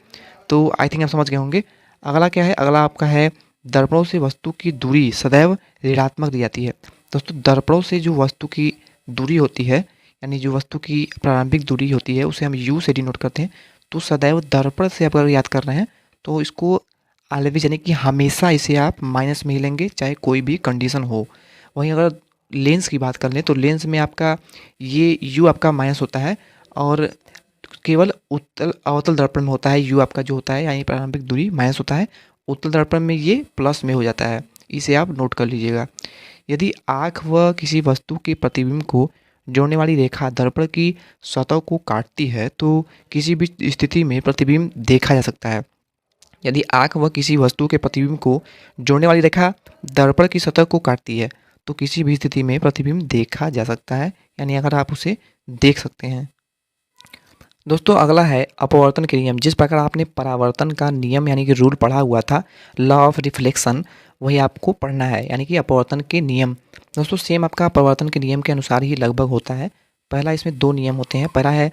तो आई थिंक आप समझ गए होंगे। अगला क्या है? अगला आपका है, दर्पणों से वस्तु की दूरी सदैव ऋणात्मक दी जाती है। दोस्तों दर्पणों से जो वस्तु की दूरी होती है, यानी जो वस्तु की प्रारंभिक दूरी होती है उसे हम यू से डिनोट करते हैं। तो सदैव दर्पण से आप अगर याद कर रहे हैं तो इसको ऑलवेज यानी कि हमेशा इसे आप माइनस में ही लेंगे, चाहे कोई भी कंडीशन हो। वहीं अगर लेंस की बात कर लें तो लेंस में आपका ये यू आपका माइनस होता है, और केवल उत्तल अवतल दर्पण में होता है यू आपका जो होता है यानी प्रारंभिक दूरी माइनस होता है। उत्तल दर्पण में ये प्लस में हो जाता है, इसे आप नोट कर लीजिएगा। यदि आँख व किसी वस्तु के प्रतिबिंब को जोड़ने वाली रेखा दर्पण की सतह को काटती है तो किसी भी स्थिति में प्रतिबिंब देखा जा सकता है। यदि आँख व किसी वस्तु के प्रतिबिंब को जोड़ने वाली रेखा दर्पण की सतह को काटती है तो किसी भी स्थिति में प्रतिबिंब देखा जा सकता है, यानी अगर आप उसे देख सकते हैं। दोस्तों अगला है अपवर्तन के नियम। जिस प्रकार आपने परावर्तन का नियम यानी कि रूल पढ़ा हुआ था, लॉ ऑफ रिफ्लेक्शन, वही आपको पढ़ना है, यानी कि अपवर्तन के नियम। दोस्तों सेम आपका अपवर्तन के नियम के अनुसार ही लगभग होता है। पहला इसमें 2 नियम होते हैं। पहला है,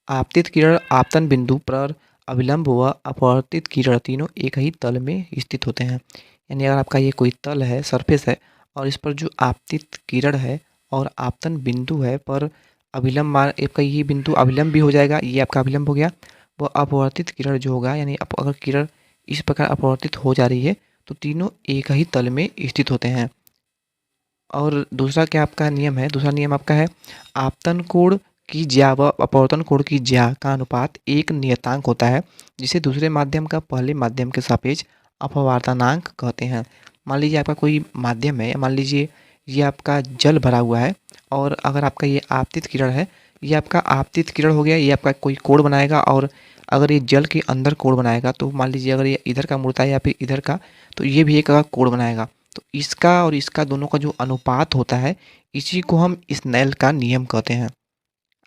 आपतित किरण आपतन बिंदु पर अभिलंब व अपवर्तित किरण तीनों एक ही तल में स्थित होते हैं। यानी अगर आपका ये कोई तल है, सरफेस है, और इस पर जो आपतित किरण है और आपतन बिंदु है पर अभिलंब मान, आपका ये बिंदु अभिलंब भी हो जाएगा, ये आपका अभिलंब हो गया। वो अपवर्तित किरण जो होगा, यानी अगर किरण इस प्रकार अपवर्तित हो जा रही है तो तीनों एक ही तल में स्थित होते हैं। और दूसरा क्या आपका नियम है? दूसरा नियम आपका है, आपतन कोण की ज्या व अपवर्तन कोण की ज्या का अनुपात एक नियतांक होता है, जिसे दूसरे माध्यम का पहले माध्यम के सापेक्ष अपवर्तनांक कहते हैं। मान लीजिए आपका कोई माध्यम है, मान लीजिए ये आपका जल भरा हुआ है, और अगर आपका ये आपतित किरण है, ये आपका आपतित किरण हो गया, ये आपका कोई कोण बनाएगा, और अगर ये जल के अंदर कोण बनाएगा तो मान लीजिए अगर ये इधर का मुड़ता है या फिर इधर का, तो ये भी एक कोण बनाएगा। तो इसका और इसका दोनों का जो अनुपात होता है, इसी को हम स्नेल का नियम कहते हैं।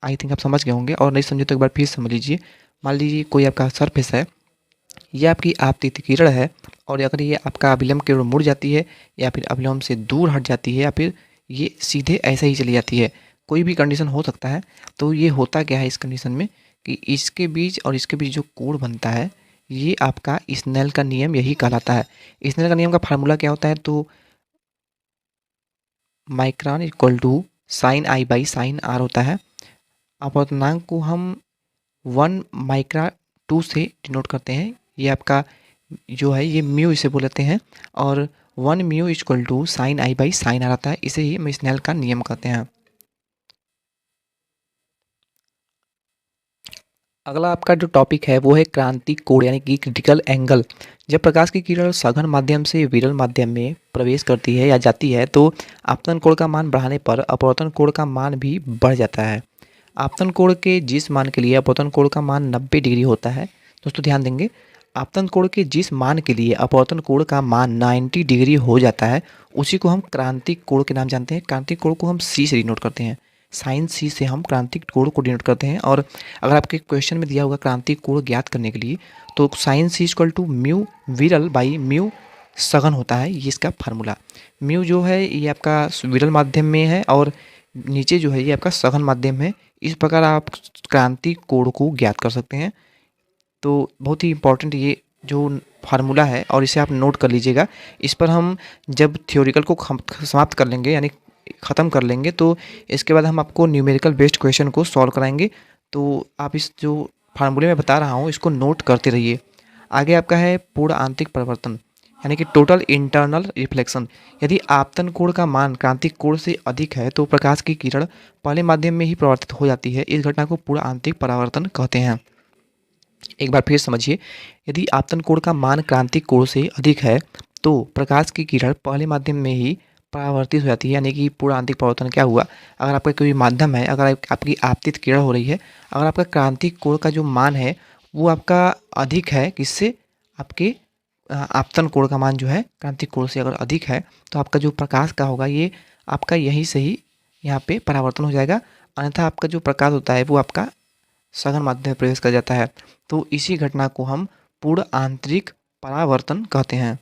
आई थिंक आप समझ गए होंगे, और नहीं समझे तो एक बार फिर समझ लीजिए। मान लीजिए कोई आपका सरफेस है, ये आपकी आपतित किरण है, और अगर ये आपका अभिलंब की ओर मुड़ जाती है या फिर अभिलंब से दूर हट जाती है या फिर ये सीधे ऐसे ही चली जाती है, कोई भी कंडीशन हो सकता है। तो ये होता क्या है इस कंडीशन में कि इसके बीच और इसके बीच जो कोण बनता है, ये आपका स्नेल का नियम यही कहलाता है। स्नेल का नियम का फार्मूला क्या होता है, तो micron equal to sine I by sine R होता है। अपवर्तनांक को हम 1 माइक्रा 2 से डिनोट करते हैं। ये आपका जो है ये म्यू इसे बोलते हैं, और 1 mu equal to sine I by sine R आता है। इसे ही हम स्नेल का नियम कहते हैं। अगला आपका जो टॉपिक है वो है क्रांतिक कोण यानी कि क्रिटिकल एंगल। जब प्रकाश की किरण सघन माध्यम से विरल माध्यम में प्रवेश करती है या जाती है तो आपतन कोण का मान बढ़ाने पर अपवर्तन कोण का मान भी बढ़ जाता है। आपतन कोण के जिस मान के लिए अपवर्तन कोण का मान 90 डिग्री होता है, दोस्तों ध्यान देंगे, आपतन कोण के जिस मान के लिए अपवर्तन कोण का मान 90 डिग्री हो जाता है उसी को हम क्रांतिक कोण के नाम जानते हैं। क्रांतिक कोण को हम सी से डिनोट करते हैं, साइन सी से हम क्रांतिक कोण को डिनोट करते हैं। और अगर आपके क्वेश्चन में दिया होगा क्रांतिक कोण ज्ञात करने के लिए तो sine C equal to mu विरल बाई म्यू सघन होता है, ये इसका फार्मूला। म्यू जो है ये आपका विरल माध्यम में है और नीचे जो है ये आपका सघन माध्यम है। इस प्रकार आप क्रांतिक कोण को ज्ञात कर सकते हैं। तो बहुत ही इंपॉर्टेंट ये जो फार्मूला है और इसे आप नोट कर लीजिएगा। इस पर हम जब थ्योरिकल को समाप्त कर लेंगे यानी ख़त्म कर लेंगे तो इसके बाद हम आपको न्यूमेरिकल बेस्ड क्वेश्चन को सॉल्व कराएंगे। तो आप इस जो फार्मूले में बता रहा हूँ इसको नोट करते रहिए। आगे आपका है पूर्ण आंतरिक परिवर्तन यानी कि टोटल इंटरनल रिफ्लेक्शन। यदि आपतन कोण का मान क्रांतिक कोण से अधिक है तो प्रकाश की किरण पहले माध्यम में ही परावर्तित हो जाती है। इस घटना को पूर्ण आंतरिक परावर्तन कहते हैं। एक बार फिर समझिए, यदि आपतन कोण का मान क्रांतिक कोण से अधिक है तो प्रकाश की किरण पहले माध्यम में ही परावर्तित हो जाती है। यानी कि पूर्ण आंतरिक परावर्तन क्या हुआ, अगर आपका कोई माध्यम है, अगर आपकी आपतित किरण हो रही है, अगर आपका क्रांतिक कोण का जो मान है वो आपका अधिक है, किससे, आपके आपतन कोण का मान जो है क्रांतिक कोण से अगर अधिक है तो आपका जो प्रकाश का होगा ये आपका यहीं से ही यहाँ पे परावर्तन हो जाएगा। अन्यथा आपका जो प्रकाश होता है वो आपका सघन माध्यम में प्रवेश कर जाता है। तो इसी घटना को हम पूर्ण आंतरिक परावर्तन कहते हैं।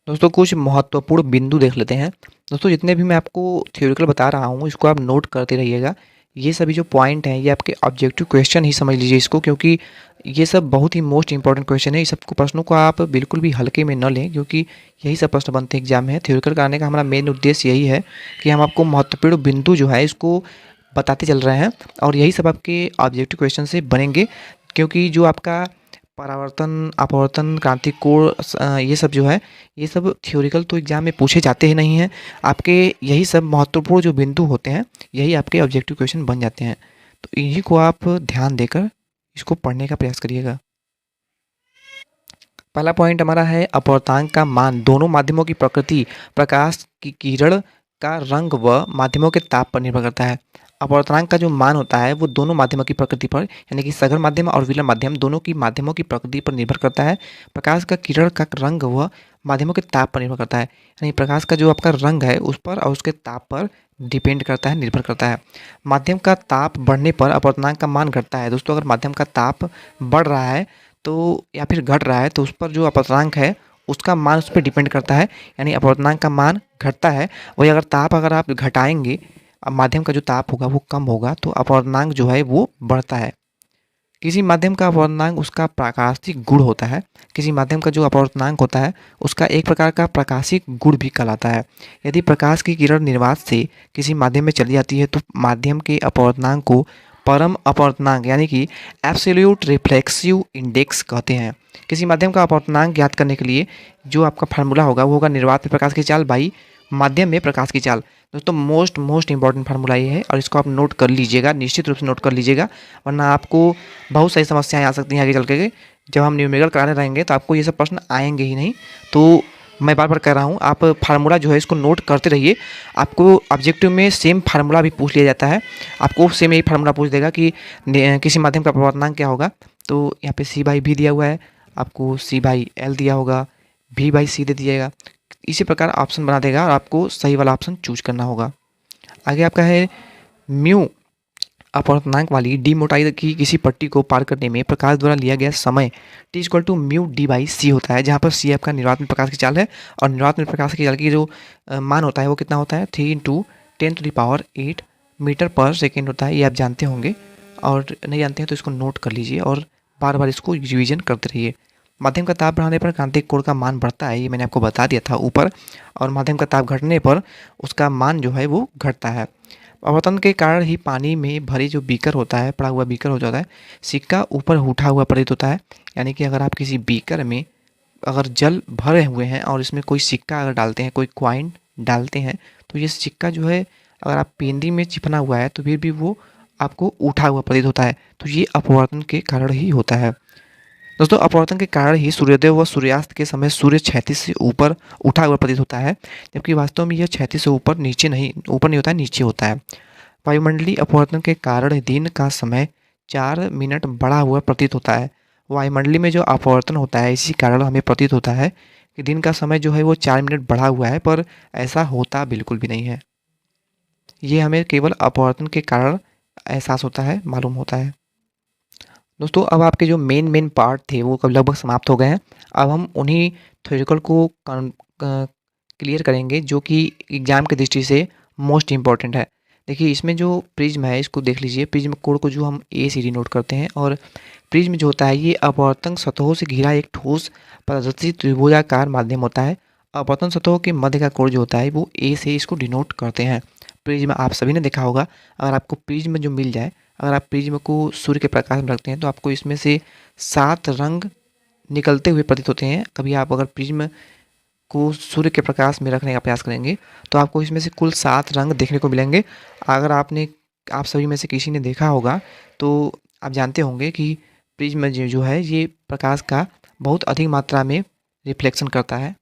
दोस्तों कुछ महत्वपूर्ण बिंदु देख लेते हैं। दोस्तों जितने भी मैं आपको थ्योरिकल बता रहा हूँ इसको आप नोट करते रहिएगा। ये सभी जो पॉइंट हैं ये आपके ऑब्जेक्टिव क्वेश्चन ही समझ लीजिए इसको, क्योंकि ये सब बहुत ही मोस्ट इंपॉर्टेंट क्वेश्चन है। इस सब को प्रश्नों को आप बिल्कुल भी हल्के में न लें, क्योंकि यही सब प्रश्न बनते हैं एग्जाम में। थ्योरिकल कराने का हमारा मेन उद्देश्य यही है कि हम आपको महत्वपूर्ण बिंदु जो है इसको बताते चल रहे हैं और यही सब आपके ऑब्जेक्टिव क्वेश्चन से बनेंगे। क्योंकि जो आपका परावर्तन, अपवर्तन, क्रांतिक कोण ये सब जो है ये सब थ्योरिकल तो एग्जाम में पूछे जाते ही नहीं हैं। आपके यही सब महत्वपूर्ण जो बिंदु होते हैं यही आपके ऑब्जेक्टिव क्वेश्चन बन जाते हैं। तो इन्हीं को आप ध्यान देकर इसको पढ़ने का प्रयास करिएगा। पहला पॉइंट हमारा है अपवर्तनांक का मान दोनों माध्यमों की प्रकृति, प्रकाश की किरण का रंग व माध्यमों के ताप पर निर्भर करता है। अपवर्तनांक का जो मान होता है वो दोनों माध्यमों की प्रकृति पर यानी कि सघन माध्यम और विलंब माध्यम दोनों की माध्यमों की प्रकृति पर निर्भर करता है। प्रकाश का किरण का रंग व माध्यमों के ताप पर निर्भर करता है, यानी प्रकाश का जो आपका रंग है उस पर और उसके ताप पर डिपेंड करता है, निर्भर करता है। माध्यम का ताप बढ़ने पर अपवर्तनांक का मान घटता है। दोस्तों अगर माध्यम का ताप बढ़ रहा है तो या फिर घट रहा है तो उस पर जो अपवर्तनांक है उसका मान उस पर डिपेंड करता है, यानी अपवर्तनांक का मान घटता है। वही अगर ताप अगर आप घटाएंगे, अब माध्यम का जो ताप होगा वो कम होगा तो अपवर्तनांक जो है वो बढ़ता है। किसी माध्यम का अपवर्तनांक उसका प्रकाशिक गुण होता है। किसी माध्यम का जो अपवर्तनांक होता है उसका एक प्रकार का प्रकाशिक गुण भी कहलाता है। यदि प्रकाश की किरण निर्वात से किसी माध्यम में चली जाती है तो माध्यम के अपवर्तनांक को परम अपवर्तनांक यानी कि एब्सोल्यूट रिफ्लेक्सिव इंडेक्स कहते हैं। किसी माध्यम का अपवर्तनांक ज्ञात करने के लिए जो आपका फार्मूला होगा वो होगा निर्वात में प्रकाश की चाल बाई माध्यम में प्रकाश की चाल। दोस्तों मोस्ट इंपॉर्टेंट फार्मूला ये है और इसको आप नोट कर लीजिएगा, निश्चित रूप से नोट कर लीजिएगा, वरना आपको बहुत सारी समस्याएं आ सकती हैं आगे चल के। जब हम न्यूमेरिकल कराने रहेंगे तो आपको ये सब प्रश्न आएंगे ही नहीं। तो मैं बार बार कह रहा हूँ आप फार्मूला जो है इसको नोट करते रहिए। आपको ऑब्जेक्टिव में सेम फार्मूला भी पूछ लिया जाता है, आपको सेम यही फार्मूला पूछ देगा कि किसी माध्यम का अपवर्तनांक क्या होगा। तो यहाँ पे सी बाई भी दिया हुआ है, आपको सी बाई एल दिया होगा, भी बाई सी दे दिएगा। इसी प्रकार ऑप्शन बना देगा और आपको सही वाला ऑप्शन चूज करना होगा। आगे आपका है म्यू अपवर्तनांक वाली डी मोटाई की किसी पट्टी को पार करने में प्रकाश द्वारा लिया गया समय T equal to mu D by C होता है, जहाँ पर सी आपका निर्वात में प्रकाश की चाल है और निर्वात में प्रकाश की चाल की जो मान होता है वो कितना होता है 3 × 10⁸ मीटर पर सेकेंड होता है। ये आप जानते होंगे, और नहीं जानते हैं तो इसको नोट कर लीजिए और बार बार इसको रिवीजन करते रहिए। माध्यम का ताप बढ़ाने पर क्रांतिक कोण का मान बढ़ता है, ये मैंने आपको बता दिया था ऊपर, और माध्यम का ताप घटने पर उसका मान जो है वो घटता है। अपवर्तन के कारण ही पानी में भरी जो बीकर होता है, पड़ा हुआ बीकर हो जाता है, सिक्का ऊपर उठा हुआ प्रतीत होता है। यानी कि अगर आप किसी बीकर में अगर जल भरे हुए हैं और इसमें कोई सिक्का अगर डालते हैं, कोई क्वाइन डालते हैं, तो ये सिक्का जो है अगर आप पेंदी में चिपना हुआ है तो फिर भी वो आपको उठा हुआ प्रतीत होता है। तो ये अपवर्तन के कारण ही होता है। दोस्तों, अपवर्तन के कारण ही सूर्योदय व सूर्यास्त के समय सूर्य क्षैतिज से ऊपर उठा हुआ प्रतीत होता है, जबकि वास्तव में यह क्षैतिज से ऊपर नहीं होता है, नीचे होता है। वायुमंडलीय अपवर्तन के कारण दिन का समय 4 मिनट बढ़ा हुआ प्रतीत होता है। वायुमंडलीय में जो अपवर्तन होता है, इसी कारण हमें प्रतीत होता है कि दिन का समय जो है वो 4 मिनट बढ़ा हुआ है, पर ऐसा होता बिल्कुल भी नहीं है। ये हमें केवल अपवर्तन के कारण एहसास होता है, मालूम होता है। दोस्तों, अब आपके जो मेन पार्ट थे वो कब लगभग समाप्त हो गए हैं। अब हम उन्हीं थ्योरिटिकल को क्लियर करेंगे जो कि एग्ज़ाम की दृष्टि से मोस्ट इम्पॉर्टेंट है। देखिए, इसमें जो प्रिज्म है इसको देख लीजिए। प्रिज्म कोण को जो हम ए सी डिनोट करते हैं, और प्रिज्म जो होता है ये अपवर्तन सतहों से घिरा एक ठोस पारदर्शी त्रिभुजाकार माध्यम होता है। अपवर्तन सतहों के मध्य का कोण जो होता है वो ए से इसको डिनोट करते हैं। प्रिज्म आप सभी ने देखा होगा। अगर आपको प्रिज्म जो मिल जाए, अगर आप प्रिज्म को सूर्य के प्रकाश में रखते हैं तो आपको इसमें से 7 रंग निकलते हुए प्रतीत होते हैं। कभी आप अगर प्रिज्म को सूर्य के प्रकाश में रखने का प्रयास करेंगे तो आपको इसमें से कुल 7 रंग देखने को मिलेंगे। अगर आप सभी में से किसी ने देखा होगा तो आप जानते होंगे कि प्रिज्म जो है ये प्रकाश का बहुत अधिक मात्रा में रिफ्लेक्शन करता है।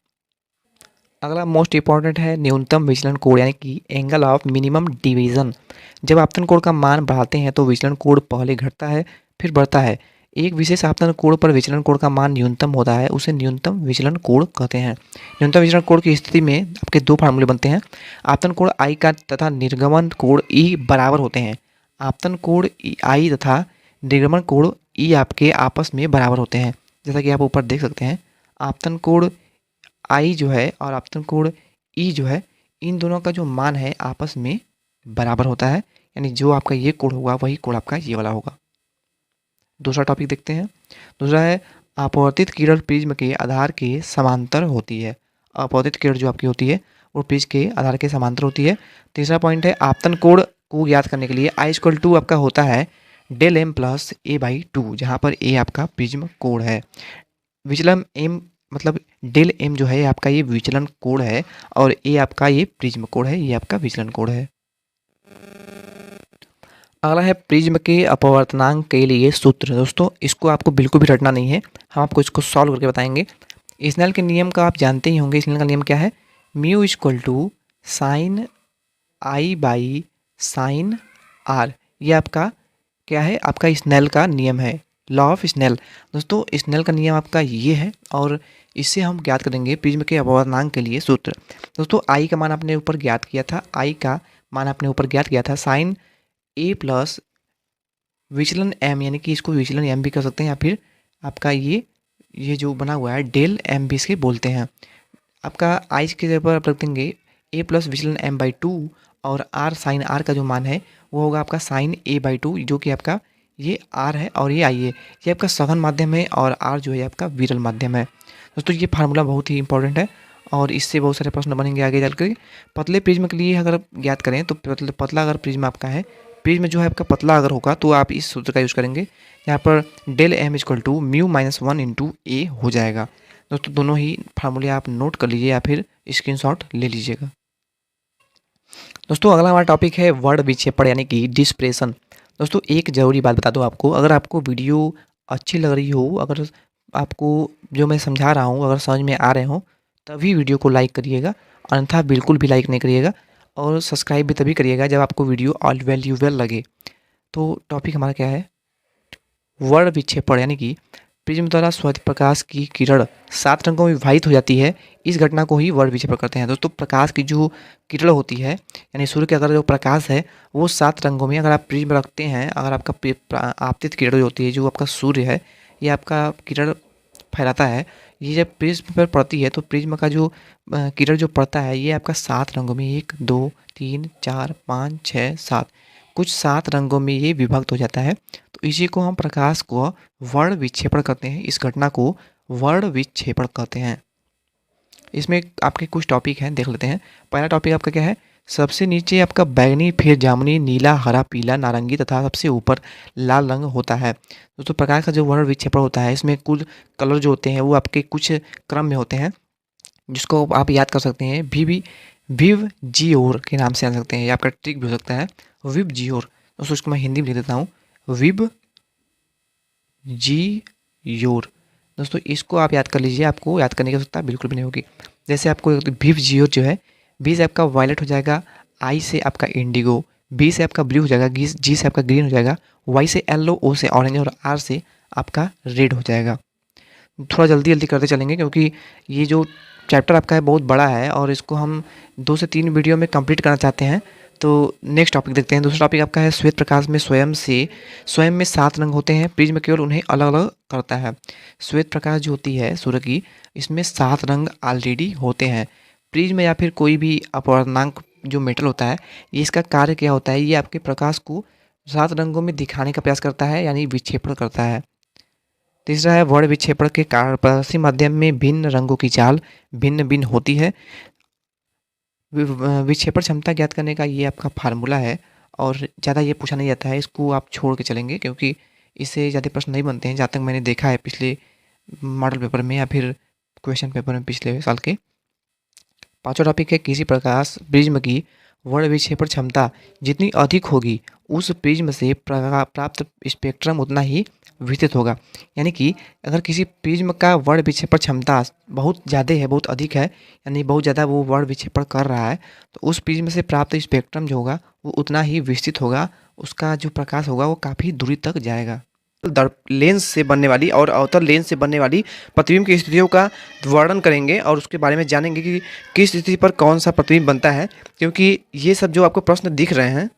अगला मोस्ट इंपॉर्टेंट है न्यूनतम विचलन कोण, यानी कि एंगल ऑफ मिनिमम डिवीजन। जब आपतन कोण का मान बढ़ाते हैं तो विचलन कोण पहले घटता है फिर बढ़ता है। एक विशेष आपतन कोण पर विचलन कोण का मान न्यूनतम होता है, उसे न्यूनतम विचलन कोण कहते हैं। न्यूनतम विचलन कोण की स्थिति में आपके 2 फार्मूले बनते हैं। आपतन कोण आई का तथा निर्गमन कोण ई बराबर होते हैं। आपतन कोण आई तथा निर्गमन कोण ई आपके आपस में बराबर होते हैं। जैसा कि आप ऊपर देख सकते हैं, आपतन कोण आई जो है और आपतन कोण ई जो है, इन दोनों का जो मान है आपस में बराबर होता है। यानी जो आपका ये कोण होगा वही कोण आपका ये वाला होगा। दूसरा टॉपिक देखते हैं। दूसरा है अपवर्तित किरण प्रिज्म के आधार के समांतर होती है। अपवर्तित किरण जो आपकी होती है वो प्रिज्म के आधार के समांतर होती है। तीसरा पॉइंट है आपतन कोण को ज्ञात करने के लिए I=2 आपका होता है del M plus A by 2, जहाँ पर ए आपका प्रिज्म कोण है। विचलन एम मतलब डेल एम जो है आपका ये विचलन कोण है, और ए आपका ये प्रिज्म कोण है, ये आपका विचलन कोण है। अगला है प्रिज्म के अपवर्तनांक के लिए सूत्र। दोस्तों, इसको आपको बिल्कुल भी रटना नहीं है, हम आपको इसको सॉल्व करके बताएंगे। स्नेल के नियम का आप जानते ही होंगे। स्नेल का नियम क्या है? Mu equal to sine I by sine R. ये आपका क्या है? आपका स्नेल का नियम है, लॉ ऑफ स्नेल। दोस्तों, स्नेल का नियम आपका ये है, और इससे हम ज्ञात करेंगे प्रिज्म के अपवर्तनांक के लिए सूत्र। दोस्तों, आई का मान आपने ऊपर ज्ञात किया था, आई का मान आपने ऊपर ज्ञात किया था साइन ए प्लस विचलन एम, यानी कि इसको विचलन एम भी कर सकते हैं, या फिर आपका ये जो बना हुआ है डेल एम भी इसके बोलते हैं। आपका आई के जगह पर आप रख देंगे ए प्लस विचलन एम बाई 2, और आर साइन आर का जो मान है वो होगा आपका साइन ए बाई 2, जो कि आपका ये आर है और ये आई है। ये आपका सघन माध्यम है और आर जो है आपका विरल माध्यम है। दोस्तों, ये फार्मूला बहुत ही इंपॉर्टेंट है और इससे बहुत सारे प्रश्न बनेंगे आगे चलकर। पतले प्रिज्म के लिए अगर ज्ञात करें तो पतला अगर प्रिज्म आपका है, प्रिज्म जो है आपका पतला अगर होगा तो आप इस सूत्र का यूज़ करेंगे, यहाँ पर del M equal to mu minus 1 into A हो जाएगा। दोस्तों, दोनों ही फार्मूले आप नोट कर लीजिए या फिर स्क्रीनशॉट ले लीजिएगा। दोस्तों, अगला हमारा टॉपिक है वर्ड विक्षेपण, यानी कि डिस्प्रेशन। दोस्तों, एक ज़रूरी बात बता दूं आपको, अगर आपको वीडियो अच्छी लग रही हो, अगर आपको जो मैं समझा रहा हूं अगर समझ में आ रहे हो, तभी वीडियो को लाइक करिएगा, अन्यथा बिल्कुल भी लाइक नहीं करिएगा। और सब्सक्राइब भी तभी करिएगा जब आपको वीडियो ऑल वैल्यूएबल लगे। तो टॉपिक हमारा क्या है? वर्ड विक्षेपण, यानी कि प्रिज्म द्वारा स्वच्छ प्रकाश की किरण 7 रंगों में विभाजित हो जाती है, इस घटना को ही वर्ण विक्षेपण कहते हैं। दोस्तों प्रकाश की जो किरण होती है यानी सूर्य के अंदर जो प्रकाश है वो 7 रंगों में अगर आप प्रिज्म रखते हैं, अगर आपका आपतित किरण जो होती है, जो आपका सूर्य है, ये आपका किरण फैलाता है, ये जब प्रिज्म पर पड़ती है तो प्रिज्म का जो किरण जो पड़ता है ये आपका 7 रंगों में 1 2 3 4 5 6 7 कुछ 7 रंगों में ये विभक्त हो जाता है। तो इसी को हम प्रकाश को वर्ण विक्षेपण कहते हैं, इस घटना को वर्ण विक्षेपण कहते हैं। इसमें आपके कुछ टॉपिक हैं, देख लेते हैं। पहला टॉपिक आपका क्या है, सबसे नीचे आपका बैंगनी, फिर जामुनी, नीला, हरा, पीला, नारंगी तथा सबसे ऊपर लाल रंग होता है। दोस्तों प्रकाश का जो वर्ण विक्षेपण होता है इसमें कुल कलर जो होते हैं वो आपके कुछ क्रम में होते हैं, जिसको आप याद कर सकते हैं विव जियोर के नाम से जान सकते हैं, या आपका ट्रिक भी हो सकता है विव जियोर। दोस्तों इसको मैं हिंदी में लिख देता हूँ, विव जियोर। दोस्तों इसको आप याद कर लीजिए, आपको याद करने की आवश्यकता बिल्कुल भी नहीं होगी। जैसे आपको विव जियोर जो है, बी से आपका वायलेट हो जाएगा, आई से आपका इंडिगो, बी से आपका ब्लू हो जाएगा, जी से आपका ग्रीन हो जाएगा, वाई से येलो, ओ से ऑरेंज और आर से आपका रेड हो जाएगा। थोड़ा जल्दी जल्दी करते चलेंगे क्योंकि ये जो चैप्टर आपका है बहुत बड़ा है और इसको हम 2 से 3 वीडियो में कंप्लीट करना चाहते हैं। तो नेक्स्ट टॉपिक देखते हैं। दूसरा टॉपिक आपका है श्वेत प्रकाश में स्वयं में 7 रंग होते हैं, प्रिज्म केवल उन्हें अलग अलग करता है। श्वेत प्रकाश जो होती है सूर्य की, इसमें 7 रंग ऑलरेडी होते हैं। प्रिज्म या फिर कोई भी अपवर्तनांक जो मेटल होता है, ये इसका कार्य क्या होता है, ये आपके प्रकाश को 7 रंगों में दिखाने का प्रयास करता है, यानी विक्षेपण करता है। तीसरा है वर्ण विक्षेपण के कारण पारदर्शी माध्यम में भिन्न रंगों की चाल भिन्न भिन्न होती है। विक्षेपण क्षमता ज्ञात करने का ये आपका फार्मूला है और ज़्यादा ये पूछा नहीं जाता है, इसको आप छोड़ के चलेंगे क्योंकि इससे ज़्यादा प्रश्न नहीं बनते हैं, जहाँ तक मैंने देखा है पिछले मॉडल पेपर में या फिर क्वेश्चन पेपर में पिछले साल के। पांचवा टॉपिक है किसी प्रकाश प्रिज्म की वर्ण विक्षेपण क्षमता जितनी अधिक होगी उस प्रिज्म से प्राप्त स्पेक्ट्रम उतना ही विस्तृत होगा। यानी कि अगर किसी प्रिज्म का वर्ण विक्षेपण क्षमता बहुत ज़्यादा है, बहुत अधिक है, यानी बहुत ज़्यादा वो वर्ण विक्षेपण कर रहा है, तो उस प्रिज्म से प्राप्त स्पेक्ट्रम जो होगा वो उतना ही विस्तृत होगा, उसका जो प्रकाश होगा वो काफ़ी दूरी तक जाएगा। लेंस से बनने वाली और अवतल लेंस से बनने वाली प्रतिबिंब की स्थितियों का वर्णन करेंगे और उसके बारे में जानेंगे कि किस स्थिति पर कौन सा प्रतिबिंब बनता है, क्योंकि ये सब जो आपको प्रश्न दिख रहे हैं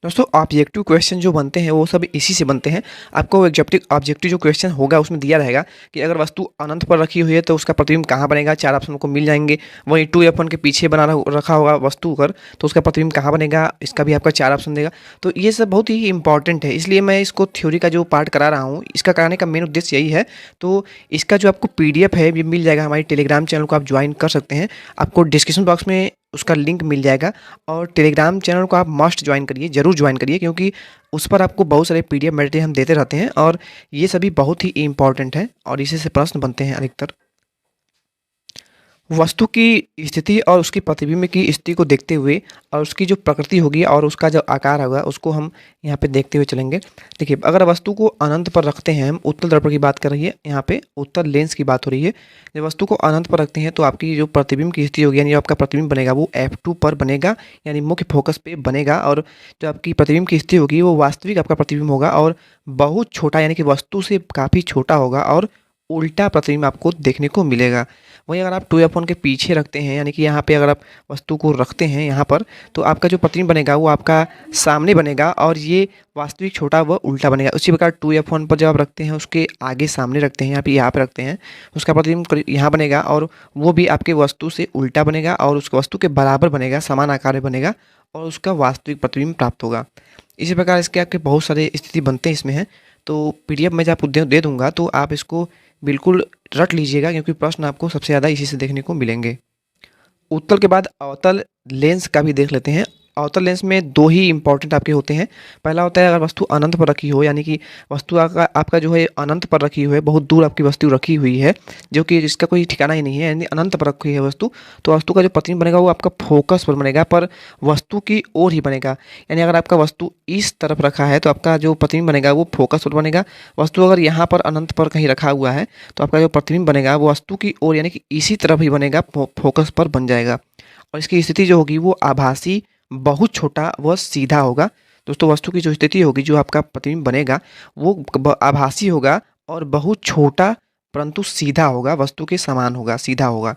दोस्तों ऑब्जेक्टिव क्वेश्चन जो बनते हैं वो सब इसी से बनते हैं। आपको ऑब्जेक्टिव जो क्वेश्चन होगा उसमें दिया रहेगा कि अगर वस्तु अनंत पर रखी हुई है तो उसका प्रतिबिंब कहाँ बनेगा, 4 ऑप्शन को मिल जाएंगे। वहीं 2F1 के पीछे बना रखा होगा वस्तु पर तो उसका प्रतिबिंब कहाँ बनेगा, इसका भी आपका 4 ऑप्शन देगा। तो ये सब बहुत ही इंपॉर्टेंट है, इसलिए मैं इसको थ्योरी का जो पार्ट करा रहा हूँ, इसका कराने का मेन उद्देश्य यही है। तो इसका जो आपको PDF है ये मिल जाएगा, हमारे टेलीग्राम चैनल को आप ज्वाइन कर सकते हैं, आपको डिस्क्रिप्शन बॉक्स में उसका लिंक मिल जाएगा। और टेलीग्राम चैनल को आप मस्ट ज्वाइन करिए, ज़रूर ज्वाइन करिए, क्योंकि उस पर आपको बहुत सारे PDF मटेरियल हम देते रहते हैं और ये सभी बहुत ही इंपॉर्टेंट है और इसी से प्रश्न बनते हैं अधिकतर। वस्तु की स्थिति और उसकी प्रतिबिंब की स्थिति को देखते हुए और उसकी जो प्रकृति होगी और उसका जो आकार होगा उसको हम यहाँ पे देखते हुए चलेंगे। देखिए अगर वस्तु को अनंत पर रखते हैं, हम उत्तल दर्पण की बात कर रही है, यहाँ पे उत्तल लेंस की बात हो रही है। जब वस्तु को अनंत पर रखते हैं तो आपकी जो प्रतिबिंब की स्थिति होगी यानी आपका प्रतिबिंब बनेगा वो F2 पर बनेगा, यानी मुख्य फोकस पे बनेगा। और जो आपकी प्रतिबिंब की स्थिति होगी वो वास्तविक आपका प्रतिबिंब होगा और बहुत छोटा, यानी कि वस्तु से काफ़ी छोटा होगा और उल्टा प्रतिबिंब आपको देखने को मिलेगा। वहीं अगर आप 2F1 के पीछे रखते हैं, यानी कि यहाँ पे अगर आप वस्तु को रखते हैं यहाँ पर, तो आपका जो प्रतिबिंब बनेगा वो आपका सामने बनेगा और ये वास्तविक छोटा व उल्टा बनेगा। उसी प्रकार 2F1 पर जब आप रखते हैं उसके आगे सामने रखते हैं, यहाँ पे रखते हैं, उसका प्रतिबिंब यहाँ बनेगा और वो भी आपके वस्तु से उल्टा बनेगा और उस वस्तु के बराबर बनेगा, समान आकार में बनेगा और उसका वास्तविक प्रतिबिंब प्राप्त होगा। इसी प्रकार इसके आपके बहुत सारे स्थिति बनते हैं इसमें हैं, तो PDF मैं जब दे दूँगा तो आप इसको बिल्कुल रट लीजिएगा, क्योंकि प्रश्न आपको सबसे ज़्यादा इसी से देखने को मिलेंगे। उत्तल के बाद अवतल लेंस का भी देख लेते हैं। अवतल लेंस में 2 ही इंपॉर्टेंट आपके होते हैं। पहला होता है अगर वस्तु अनंत पर रखी हो, यानी कि वस्तु आपका जो है अनंत पर रखी हुई है, बहुत दूर आपकी वस्तु रखी हुई है जो कि जिसका कोई ठिकाना ही नहीं है, यानी अनंत पर रखी है वस्तु, तो वस्तु का जो प्रतिबिंब बनेगा वो आपका फोकस पर बनेगा, पर वस्तु की ओर ही बनेगा। यानी अगर आपका वस्तु इस तरफ रखा है तो आपका जो प्रतिबिंब बनेगा वो फोकस पर बनेगा। वस्तु अगर यहाँ पर अनंत पर कहीं रखा हुआ है तो आपका जो प्रतिबिंब बनेगा वो वस्तु की ओर, यानी कि इसी तरफ ही बनेगा, फोकस पर बन जाएगा। और इसकी स्थिति जो होगी वो आभासी, बहुत छोटा व सीधा होगा। दोस्तों वस्तु की जो स्थिति होगी, जो आपका प्रतिबिंब बनेगा वो आभासी होगा और बहुत छोटा परंतु सीधा होगा, वस्तु के समान होगा, सीधा होगा।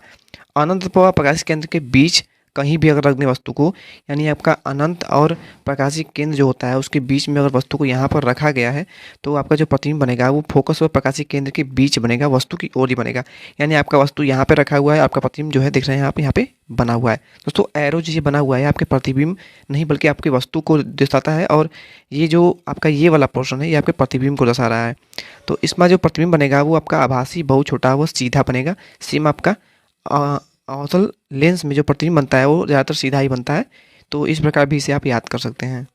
अनंत तथा प्रकाशिक केंद्र के बीच कहीं भी अगर रख दें वस्तु को, यानी आपका अनंत और प्रकाशिक केंद्र जो होता है उसके बीच में अगर वस्तु को यहाँ पर रखा गया है तो आपका जो प्रतिबिंब बनेगा वो फोकस और प्रकाशिक केंद्र के बीच बनेगा, वस्तु की ओर ही बनेगा। यानी आपका वस्तु यहाँ पे रखा हुआ है, आपका प्रतिबिंब जो है देख रहे हैं आप यहाँ पे बना हुआ है। दोस्तों एरो जैसे बना हुआ है आपके प्रतिबिंब नहीं बल्कि आपकी वस्तु को दर्शाता है, और ये जो आपका ये वाला पोर्शन है ये आपके प्रतिबिंब को दर्शा रहा है। तो इसमें जो प्रतिबिंब बनेगा वो आपका आभासी बहुत छोटा, वो सीधा बनेगा। सेम आपका अवतल लेंस में जो प्रतिबिंब बनता है वो ज़्यादातर सीधा ही बनता है। तो इस प्रकार भी इसे आप याद कर सकते हैं।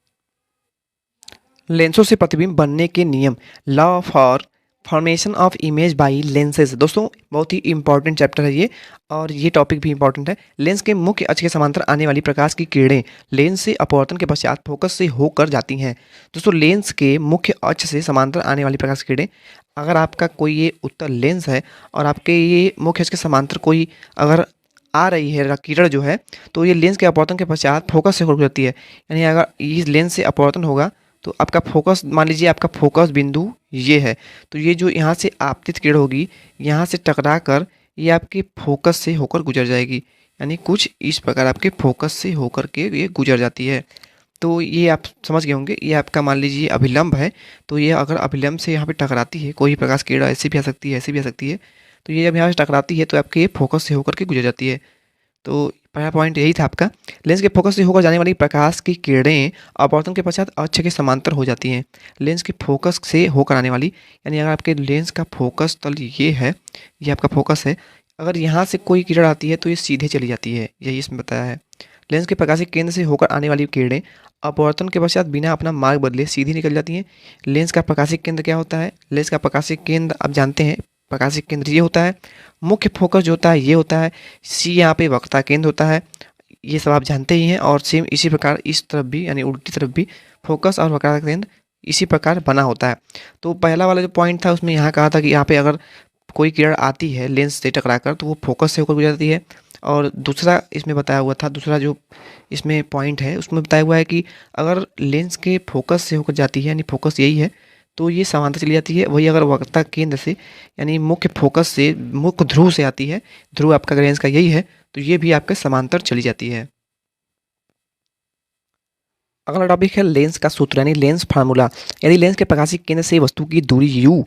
लेंसों से प्रतिबिंब बनने के नियम, law for formation of image by lenses. दोस्तों बहुत ही इंपॉर्टेंट चैप्टर है ये, और ये टॉपिक भी इंपॉर्टेंट है। लेंस के मुख्य अक्ष के समांतर आने वाली प्रकाश की किरणें लेंस से अपवर्तन के पश्चात फोकस से होकर जाती हैं। दोस्तों लेंस के मुख्य अक्ष से समांतर आने वाली प्रकाश की किरणें, अगर आपका कोई ये उत्तल लेंस है और आपके ये मुख्य अक्ष के समांतर कोई अगर आ रही है किरण जो है, तो ये लेंस के अपवर्तन के पश्चात फोकस से होकर जाती है। यानी अगर इस लेंस से अपवर्तन होगा तो आपका फोकस, मान लीजिए आपका फोकस बिंदु ये है, तो ये जो यहाँ से आपतित किरण होगी यहाँ से टकरा कर ये आपके फोकस से होकर गुजर जाएगी। यानी कुछ इस प्रकार आपके फोकस से होकर के ये गुजर जाती है। तो ये आप समझ गए होंगे, ये आपका मान लीजिए अभिलंब है, तो ये अगर अभिलंब से यहाँ पे टकराती है कोई प्रकाश की किरण, ऐसी भी आ सकती है, ऐसी भी आ सकती है, तो ये जब यहाँ से टकराती है तो आपके ये फोकस से होकर के गुजर जाती है। तो पहला पॉइंट यही था आपका, लेंस के फोकस से होकर जाने वाली प्रकाश की किरणें अपवर्तन के पश्चात अक्ष के समांतर हो जाती हैं। लेंस के फोकस से होकर आने वाली, यानी अगर आपके लेंस का फोकस तल ये है, ये आपका फोकस है, अगर यहाँ से कोई किरण आती है तो ये सीधे चली जाती है, यही इसमें बताया है। लेंस के प्रकाशिक केंद्र से होकर आने वाली किरणें अपवर्तन के पश्चात बिना अपना मार्ग बदले सीधी निकल जाती हैं। लेंस का प्रकाशिक केंद्र क्या होता है? लेंस का प्रकाशिक केंद्र आप जानते हैं, प्रकाशिक केंद्र ये होता है, मुख्य फोकस जो होता है ये होता है, सी यहाँ पे वक्रता केंद्र होता है, ये सब आप जानते ही हैं। और सेम इसी प्रकार इस तरफ भी, यानी उल्टी तरफ भी फोकस और वक्रता केंद्र इसी प्रकार बना होता है। तो पहला वाला जो पॉइंट था उसमें यहाँ कहा था कि यहाँ पे अगर कोई किरण आती है लेंस से टकरा कर तो वो फोकस से होकर गुजर जाती है। और दूसरा इसमें बताया हुआ था, दूसरा जो इसमें पॉइंट है उसमें बताया हुआ है कि अगर लेंस के फोकस से होकर जाती है, यानी फोकस यही है, तो ये समांतर चली जाती है। वही अगर वक्रता केंद्र से, यानी मुख्य फोकस से, मुख्य ध्रुव से आती है, ध्रुव आपका लेंस का यही है, तो ये भी आपके समांतर चली जाती है। अगला टॉपिक है लेंस का सूत्र, यानी लेंस फार्मूला। यदि लेंस के प्रकाशिक केंद्र से वस्तु की दूरी u,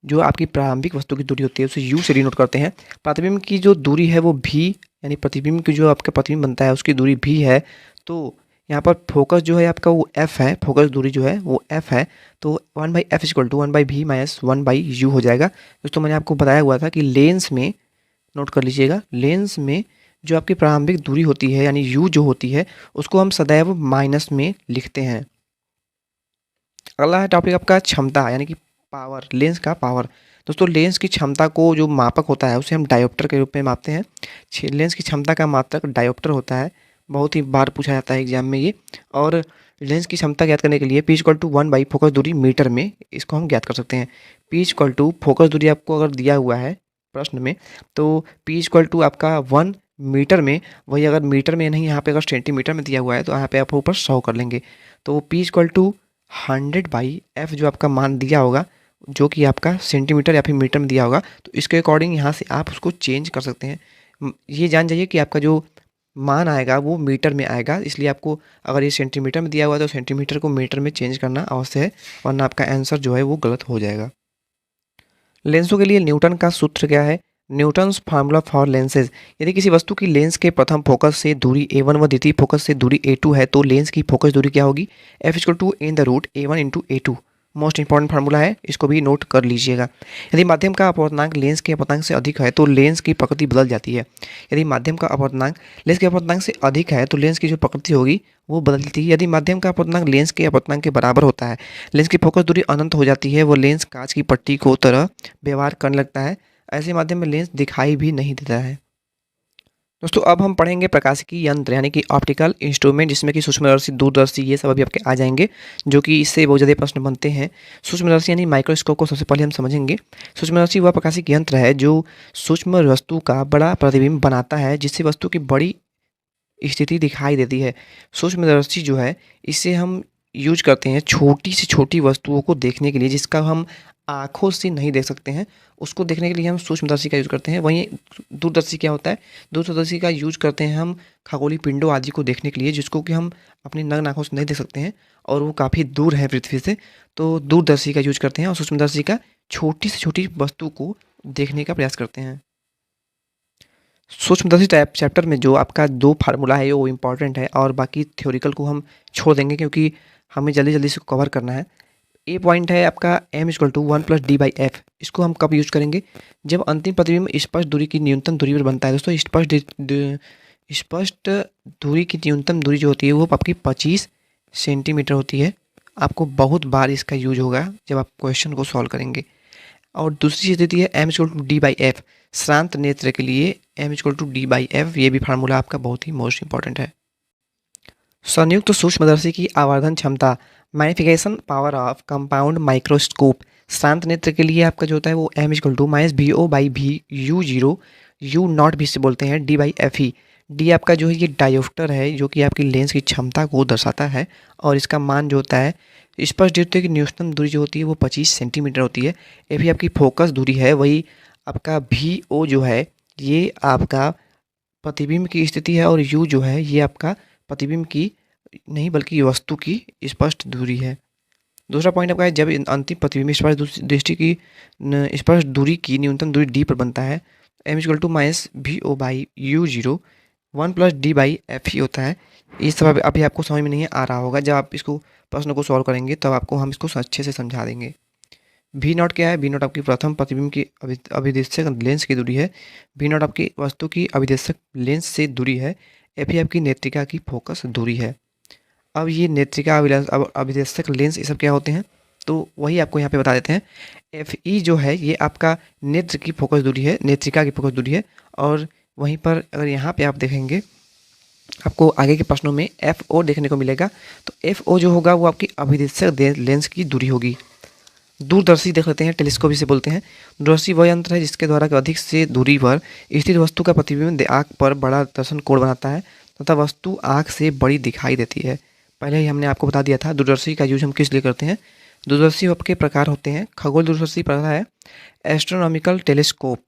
जो आपकी प्रारंभिक वस्तु की दूरी होती है उसे u से डिनोट करते हैं। प्रतिबिंब की जो दूरी है वो v, यानी प्रतिबिंब की जो आपका प्रतिबिंब बनता है उसकी दूरी v है। तो यहाँ पर फोकस जो है आपका वो f है, फोकस दूरी जो है वो f है, तो 1/f equal to 1/v minus 1/u हो जाएगा। दोस्तों मैंने आपको बताया हुआ था कि लेंस में, नोट कर लीजिएगा, लेंस में जो आपकी प्रारंभिक दूरी होती है यानी u जो होती है उसको हम सदैव माइनस में लिखते हैं। अगला है टॉपिक आपका क्षमता, यानी कि पावर, लेंस का पावर। दोस्तों लेंस की क्षमता को जो मापक होता है उसे हम डायोप्टर के रूप में मापते हैं। लेंस की क्षमता का मापक डायोप्टर होता है, बहुत ही बार पूछा जाता है एग्जाम में ये। और लेंस की क्षमता ज्ञात करने के लिए पी इक्वल टू 1 फोकस दूरी मीटर में इसको हम ज्ञात कर सकते हैं। पी इक्वल टू फोकस दूरी आपको अगर दिया हुआ है प्रश्न में, तो पी इक्वल टू आपका 1 मीटर में, वही अगर मीटर में नहीं, यहाँ पे अगर सेंटीमीटर में दिया हुआ है तो यहाँ पे आप ऊपर 100 कर लेंगे। तो पी इक्वल टू 100/f जो आपका मान दिया होगा, जो कि आपका सेंटीमीटर या फिर मीटर में दिया होगा, तो इसके अकॉर्डिंग यहाँ से आप उसको चेंज कर सकते हैं। ये जान जाइए कि आपका जो मान आएगा वो मीटर में आएगा, इसलिए आपको अगर ये सेंटीमीटर में दिया हुआ है तो सेंटीमीटर को मीटर में चेंज करना अवश्य है, वरना आपका आंसर जो है वो गलत हो जाएगा। लेंसों के लिए न्यूटन का सूत्र क्या है? Newton's formula for lenses. यदि किसी वस्तु की लेंस के प्रथम फोकस से दूरी a1 व द्वितीय फोकस से दूरी a2 है तो लेंस की फोकस दूरी क्या होगी? f equal to in the root a1 into a2। Most important formula है, इसको भी नोट कर लीजिएगा। यदि माध्यम का अपवर्तनांक लेंस के अपवर्तनांक से अधिक है तो लेंस की प्रकृति बदल जाती है। यदि माध्यम का अपवर्तनांक लेंस के अपवर्तनांक से अधिक है तो लेंस की जो प्रकृति होगी वो बदलती है। यदि माध्यम का अपवर्तनांक लेंस के अपवर्तनांक के बराबर होता है, लेंस की फोकस दूरी अनंत हो जाती है, वो लेंस कांच की पट्टी को तरह व्यवहार करने लगता है। ऐसे माध्यम में लेंस दिखाई भी नहीं देता है। दोस्तों अब हम पढ़ेंगे प्रकाशिकी यंत्र, यानी कि ऑप्टिकल इंस्ट्रूमेंट, जिसमें कि सूक्ष्मदर्शी, दूरदर्शी, ये सब अभी आपके आ जाएंगे, जो कि इससे बहुत ज़्यादा प्रश्न बनते हैं। सूक्ष्मदर्शी यानी माइक्रोस्कोप को सबसे पहले हम समझेंगे। सूक्ष्मदर्शी वह प्रकाशिक यंत्र है जो सूक्ष्म वस्तु का बड़ा प्रतिबिंब बनाता है, जिससे वस्तु की बड़ी स्थिति दिखाई देती है। सूक्ष्मदर्शी जो है इसे हम यूज करते हैं छोटी से छोटी वस्तुओं को देखने के लिए, जिसका हम आँखों से नहीं देख सकते हैं, उसको देखने के लिए हम सूक्ष्मदर्शी का यूज़ करते हैं। वहीं दूरदर्शी क्या होता है, दूरदर्शी का यूज़ करते हैं हम खगोलीय पिंडों आदि को देखने के लिए, जिसको कि हम अपनी नग्न आँखों से नहीं देख सकते हैं और वो काफ़ी दूर है पृथ्वी से, तो दूरदर्शी का यूज़ करते हैं। और सूक्ष्मदर्शी का छोटी से छोटी वस्तु को देखने का प्रयास करते हैं। सूक्ष्मदर्शी टाइप चैप्टर में जो आपका 2 फार्मूला है वो इम्पॉर्टेंट है, और बाकी थ्योरिकल को हम छोड़ देंगे क्योंकि हमें जल्दी जल्दी से कवर करना है। ए पॉइंट है आपका m=1+d/f। इसको हम कब यूज करेंगे, जब अंतिम प्रतिबिंब स्पष्ट दूरी की न्यूनतम दूरी पर बनता है। दोस्तों स्पष्ट दूरी की न्यूनतम दूरी जो होती है वो आपकी 25 सेंटीमीटर होती है। आपको बहुत बार इसका यूज होगा जब आप क्वेश्चन को सॉल्व करेंगे। और दूसरी चीज़ देती है m=d/f। श्रांत नेत्र के लिए m=d/f, ये भी फार्मूला आपका बहुत ही मोस्ट इंपॉर्टेंट है। संयुक्त सूक्ष्मदर्शी की आवर्धन क्षमता, magnification power of compound microscope. श्रांत नेत्र के लिए आपका जो होता है वो m=-VO/V U0 U नॉट भी से बोलते हैं d/Fe। डी आपका जो है ये डायोप्टर है, जो कि आपकी लेंस की क्षमता को दर्शाता है, और इसका मान जो होता है स्पष्ट दृष्टि की न्यूनतम दूरी जो होती है वो 25 सेंटीमीटर होती है। ये भी आपकी फोकस दूरी है। वही आपका VO जो है ये आपका प्रतिबिंब की स्थिति है, और U जो है ये आपका प्रतिबिंब की नहीं बल्कि वस्तु की स्पष्ट दूरी है। दूसरा पॉइंट आपका है जब अंतिम प्रतिबिंब स्पष्ट दृष्टि की स्पष्ट दूरी की न्यूनतम दूरी D पर बनता है, m=-VO/U0 1+d/Fe होता है। ये सब अभी आपको समझ में नहीं आ रहा होगा, जब आप इसको प्रश्न को सॉल्व करेंगे तब आपको हम इसको अच्छे से समझा देंगे। V नॉट क्या है, V नॉट आपकी प्रथम प्रतिबिंब की अभिदेशक लेंस की दूरी है। V नॉट आपकी वस्तु की अभिदेशक लेंस से दूरी है। Fe आपकी नेत्रिका की फोकस दूरी है। अब ये नेत्रिका अभिदेशक लेंस ये सब क्या होते हैं, तो वही आपको यहाँ पे बता देते हैं। Fe जो है ये आपका नेत्र की फोकस दूरी है, नेत्रिका की फोकस दूरी है। और वहीं पर अगर यहाँ पे आप देखेंगे आपको आगे के प्रश्नों में FO देखने को मिलेगा, तो FO जो होगा वो आपकी अभिदेशक लेंस की दूरी होगी। दूरदर्शी देख लेते हैं, टेलीस्कोप इसे बोलते हैं। दूरदर्शी वह यंत्र है जिसके द्वारा अधिक से दूरी पर स्थित वस्तु का प्रतिबिंब आँख पर बड़ा दर्शन कोण बनाता है तथा वस्तु आँख से बड़ी दिखाई देती है। पहले ही हमने आपको बता दिया था दूरदर्शी का यूज हम किस लिए करते हैं। दूरदर्शी के प्रकार होते हैं, खगोल दूरदर्शी पहला है एस्ट्रोनॉमिकल टेलीस्कोप।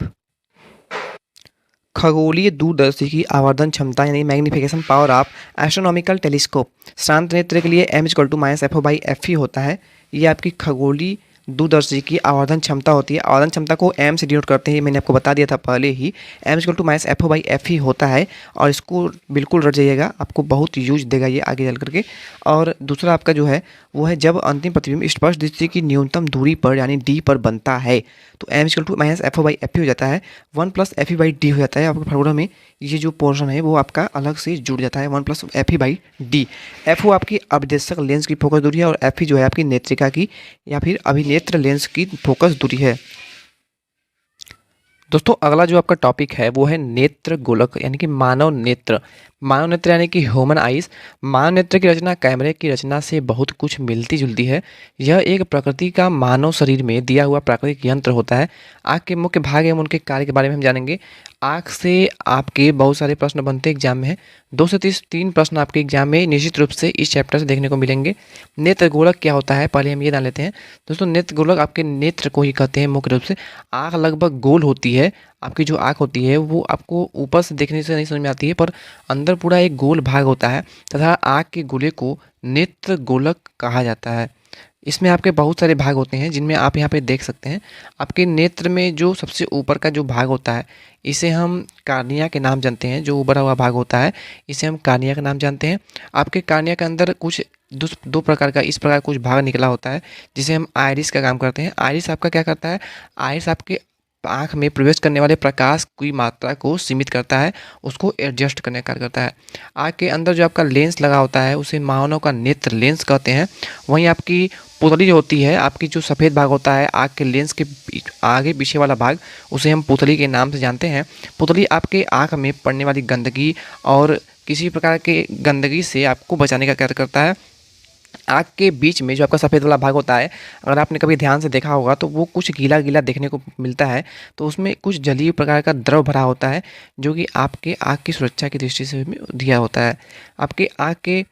खगोलीय दूरदर्शी की आवर्धन क्षमता यानी magnification power of astronomical telescope श्रांत नेत्र के लिए m=-FO/Fe होता है। ये आपकी खगोलीय दूरदर्शी की आवर्धन क्षमता होती है। आवर्धन क्षमता को m से डिनोट करते हैं, मैंने आपको बता दिया था पहले ही। m=-FO/Fe होता है, और इसको बिल्कुल रट जाइएगा, आपको बहुत यूज देगा ये आगे चल करके। और दूसरा आपका जो है वो है जब अंतिम प्रतिबिंब स्पष्ट दृष्टि की न्यूनतम दूरी पर यानी D पर बनता है, तो m=-FO/Fe हो जाता है, 1+Fe/D हो जाता है। आपके फार्मूला में ये जो पोर्शन है वो आपका अलग से जुड़ जाता है, 1+Fe/D। FO आपकी अभिदेशक लेंस की फोकस दूरी है, और Fe जो है आपकी नेत्रिका की या फिर अभिनेत्र लेंस की फोकस दूरी है। दोस्तों अगला जो आपका टॉपिक है वो है नेत्र गोलक यानी कि मानव नेत्र। मानव नेत्र यानी कि ह्यूमन आइज। मानव नेत्र की रचना कैमरे की रचना से बहुत कुछ मिलती जुलती है। यह एक प्रकृति का मानव शरीर में दिया हुआ प्राकृतिक यंत्र होता है। आँख के मुख्य भाग एवं उनके कार्य के बारे में हम जानेंगे। आँख से आपके बहुत सारे प्रश्न बनते एग्जाम में है, 2 से 3 प्रश्न आपके एग्जाम में निश्चित रूप से इस चैप्टर से देखने को मिलेंगे। नेत्र गोलक क्या होता है पहले हम ये जान लेते हैं। दोस्तों नेत्र गोलक आपके नेत्र को ही कहते हैं मुख्य रूप से। आँख लगभग गोल होती है। आपकी जो आँख होती है वो आपको ऊपर से देखने से नहीं समझ में आती है, पर अंदर पूरा एक गोल भाग होता है तथा आँख के गोले को नेत्र गोलक कहा जाता है। इसमें आपके बहुत सारे भाग होते हैं जिनमें आप यहाँ पे देख सकते हैं। आपके नेत्र में जो सबसे ऊपर का जो भाग होता है इसे हम कार्निया के नाम जानते हैं। जो उभरा हुआ भाग होता है इसे हम कार्निया का नाम जानते हैं। आपके कार्निया के अंदर कुछ 2 प्रकार का इस प्रकार कुछ भाग निकला होता है जिसे हम आइरिस का काम करते हैं। आइरिस आपका क्या करता है, आइरिस आपके आँख में प्रवेश करने वाले प्रकाश की मात्रा को सीमित करता है, उसको एडजस्ट करने का कार्य करता है। आँख के अंदर जो आपका लेंस लगा होता है उसे मानव का नेत्र लेंस कहते हैं। वहीं आपकी पुतली जो होती है, आपकी जो सफ़ेद भाग होता है आँख के लेंस के आगे पीछे वाला भाग, उसे हम पुतली के नाम से जानते हैं। पुतली आपके आँख में पड़ने वाली गंदगी और किसी प्रकार के गंदगी से आपको बचाने का कार्य करता है। आँख के बीच में जो आपका सफ़ेद वाला भाग होता है, अगर आपने कभी ध्यान से देखा होगा तो वो कुछ गीला गीला देखने को मिलता है, तो उसमें कुछ जलीय प्रकार का द्रव भरा होता है जो कि आपके आँख की सुरक्षा की दृष्टि से दिया होता है। आपके आँख के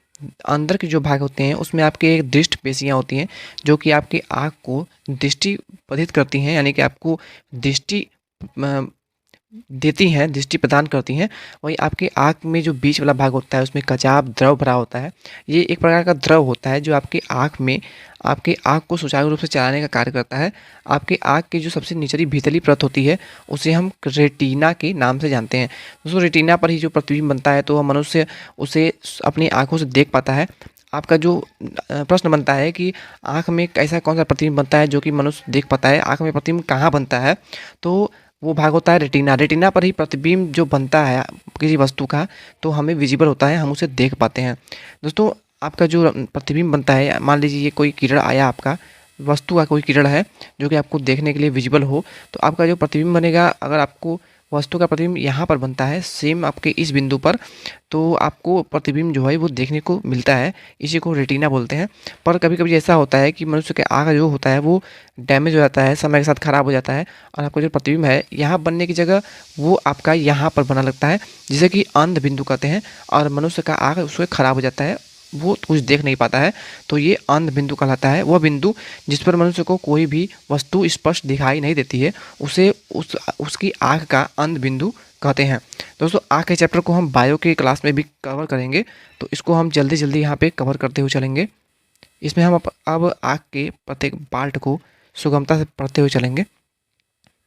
अंदर के जो भाग होते हैं उसमें आपके एक दृष्टि पेशियाँ होती हैं जो कि आपकी आँख को दृष्टि प्रदान करती हैं, यानी कि आपको दृष्टि देती हैं, दृष्टि प्रदान करती हैं। वहीं आपकी आँख में जो बीच वाला भाग होता है उसमें कचाप द्रव भरा होता है। ये एक प्रकार का द्रव होता है जो आपकी आँख में आपकी आँख को सुचारू रूप से चलाने का कार्य करता है। आपकी आँख की जो सबसे निचली भीतरी परत होती है उसे हम रेटिना के नाम से जानते हैं। दोस्तों रेटिना पर ही जो प्रतिबिंब बनता है तो मनुष्य उसे अपनी आँखों से देख पाता है। आपका जो प्रश्न बनता है कि आँख में ऐसा कौन सा प्रतिबिंब बनता है जो कि मनुष्य देख पाता है, आँख में प्रतिबिंब कहाँ बनता है, तो वो भाग होता है रेटिना। रेटिना पर ही प्रतिबिंब जो बनता है किसी वस्तु का तो हमें विजिबल होता है, हम उसे देख पाते हैं। दोस्तों आपका जो प्रतिबिंब बनता है, मान लीजिए ये कोई किरण आया, आपका वस्तु का कोई किरण है जो कि आपको देखने के लिए विजिबल हो, तो आपका जो प्रतिबिंब बनेगा, अगर आपको वस्तु का प्रतिबिंब यहाँ पर बनता है सेम आपके इस बिंदु पर, तो आपको प्रतिबिंब जो है वो देखने को मिलता है। इसी को रेटिना बोलते हैं। पर कभी कभी ऐसा होता है कि मनुष्य के आँख जो होता है वो डैमेज हो जाता है, समय के साथ ख़राब हो जाता है और आपका जो प्रतिबिंब है यहाँ बनने की जगह वो आपका यहाँ पर बना लगता है, जिसे कि अंध बिंदु कहते हैं। और मनुष्य का आँख उससे ख़राब हो जाता है, वो कुछ देख नहीं पाता है, तो ये अंध बिंदु कहलाता है। वह बिंदु जिस पर मनुष्य को कोई भी वस्तु स्पष्ट दिखाई नहीं देती है उसे उसकी आँख का अंध बिंदु कहते हैं। दोस्तों आँख के चैप्टर को हम बायो के क्लास में भी कवर करेंगे, तो इसको हम जल्दी जल्दी यहाँ पे कवर करते हुए चलेंगे। इसमें हम अब आँख के प्रत्येक पार्ट को सुगमता से पढ़ते हुए चलेंगे।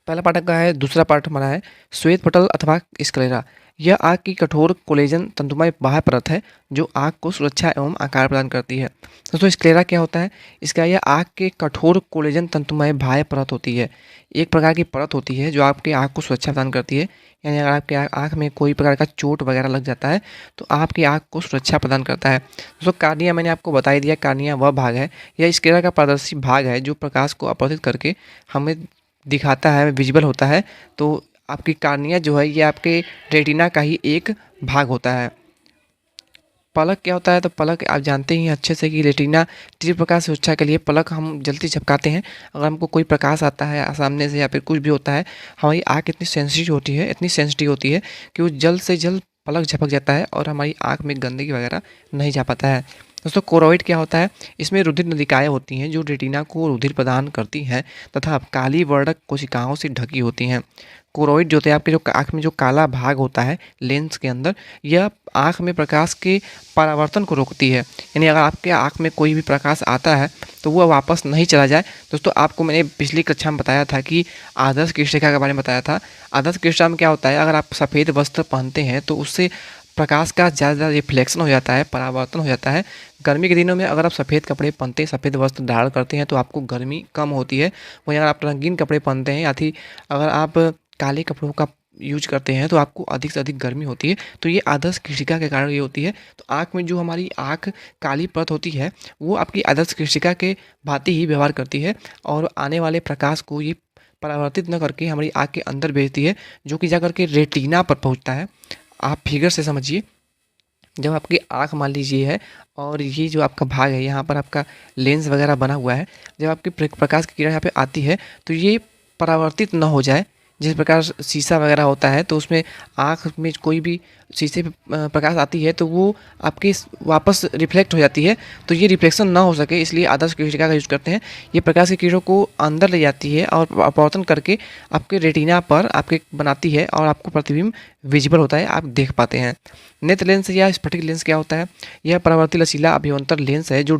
पहला पार्ट का है, दूसरा पार्ट हमारा है श्वेत पटल अथवा स्क्लेरा। यह आँख की कठोर कोलेजन तंतुमय बाह्य परत है जो आँख को सुरक्षा एवं आकार प्रदान करती है। दोस्तों स्क्लेरा क्या होता है? इसका यह आँख के कठोर कोलेजन तंतुमय बाह्य परत होती है। एक प्रकार की परत होती है जो आपके आँख को सुरक्षा प्रदान करती है, यानी अगर आपके आँख में कोई प्रकार का चोट वगैरह लग जाता है तो आपकी आँख को सुरक्षा प्रदान करता है। दोस्तों कार्निया मैंने आपको बता ही दिया, कार्निया वह भाग है, यह स्क्लेरा का पारदर्शी भाग है जो प्रकाश को अपवर्तित करके हमें दिखाता है, विजिबल होता है। तो आपकी कार्निया जो है ये आपके रेटिना का ही एक भाग होता है। पलक क्या होता है? तो पलक आप जानते ही अच्छे से कि रेटिना तीव्र प्रकाश सुरक्षा के लिए पलक हम जल्दी झपकाते हैं। अगर हमको कोई प्रकाश आता है सामने से या फिर कुछ भी होता है, हमारी आँख इतनी सेंसिटिव होती है कि वो जल्द से जल्द पलक झपक जाता है और हमारी आँख में गंदगी वगैरह नहीं जा पाता है। दोस्तों कोरोइड क्या होता है? इसमें रुधिर नलिकाएं होती हैं जो रेटिना को रुधिर प्रदान करती हैं तथा काली वर्णक कोशिकाओं से ढकी होती हैं। कोरोइड जो होते हैं आपके जो आँख में जो काला भाग होता है लेंस के अंदर, यह आँख में प्रकाश के परावर्तन को रोकती है, यानी अगर आपके आँख में कोई भी प्रकाश आता है तो वह वापस नहीं चला जाए। दोस्तों आपको मैंने पिछली कक्षा में बताया था कि आदर्श कृष्णिका के बारे में बताया था। आदर्श कृष्णिका में क्या होता है, अगर आप सफ़ेद वस्त्र पहनते हैं तो उससे प्रकाश का ज़्यादा रिफ्लेक्शन हो जाता है, परावर्तन हो जाता है। गर्मी के दिनों में अगर आप सफ़ेद कपड़े पहनते हैं, सफ़ेद वस्त्र धारण करते हैं तो आपको गर्मी कम होती है। वहीं अगर आप रंगीन कपड़े पहनते हैं या फिर अगर आप काले कपड़ों का यूज करते हैं तो आपको अधिक से अधिक गर्मी होती है। तो ये आदर्श कृष्णिका के कारण ये होती है। तो आँख में जो हमारी आँख काली परत होती है वो आपकी आदर्श कृष्णिका के भांति ही व्यवहार करती है और आने वाले प्रकाश को ये परावर्तित न करके हमारी आँख के अंदर भेजती है, जो कि जाकर के रेटिना पर पहुँचता है। आप फिगर से समझिए, जब आपकी आँख मान लीजिए है और ये जो आपका भाग है यहाँ पर आपका लेंस वगैरह बना हुआ है, जब आपकी प्रकाश की किरण यहाँ पे आती है तो ये परावर्तित न हो जाए। जिस प्रकार शीशा वगैरह होता है तो उसमें आँख में कोई भी शीशे पे प्रकाश आती है तो वो आपके वापस रिफ्लेक्ट हो जाती है, तो ये रिफ्लेक्शन ना हो सके इसलिए आदर्श कृष्णिका का यूज़ करते हैं। ये प्रकाश की किरणों को अंदर ले जाती है और अपवर्तन करके आपके रेटिना पर आपके बनाती है और आपको प्रतिबिंब विजिबल होता है, आप देख पाते हैं। नेत्र लेंस या स्फटिक लेंस क्या होता है? यह परावर्ती लचीला अभ्यंतर लेंस है जो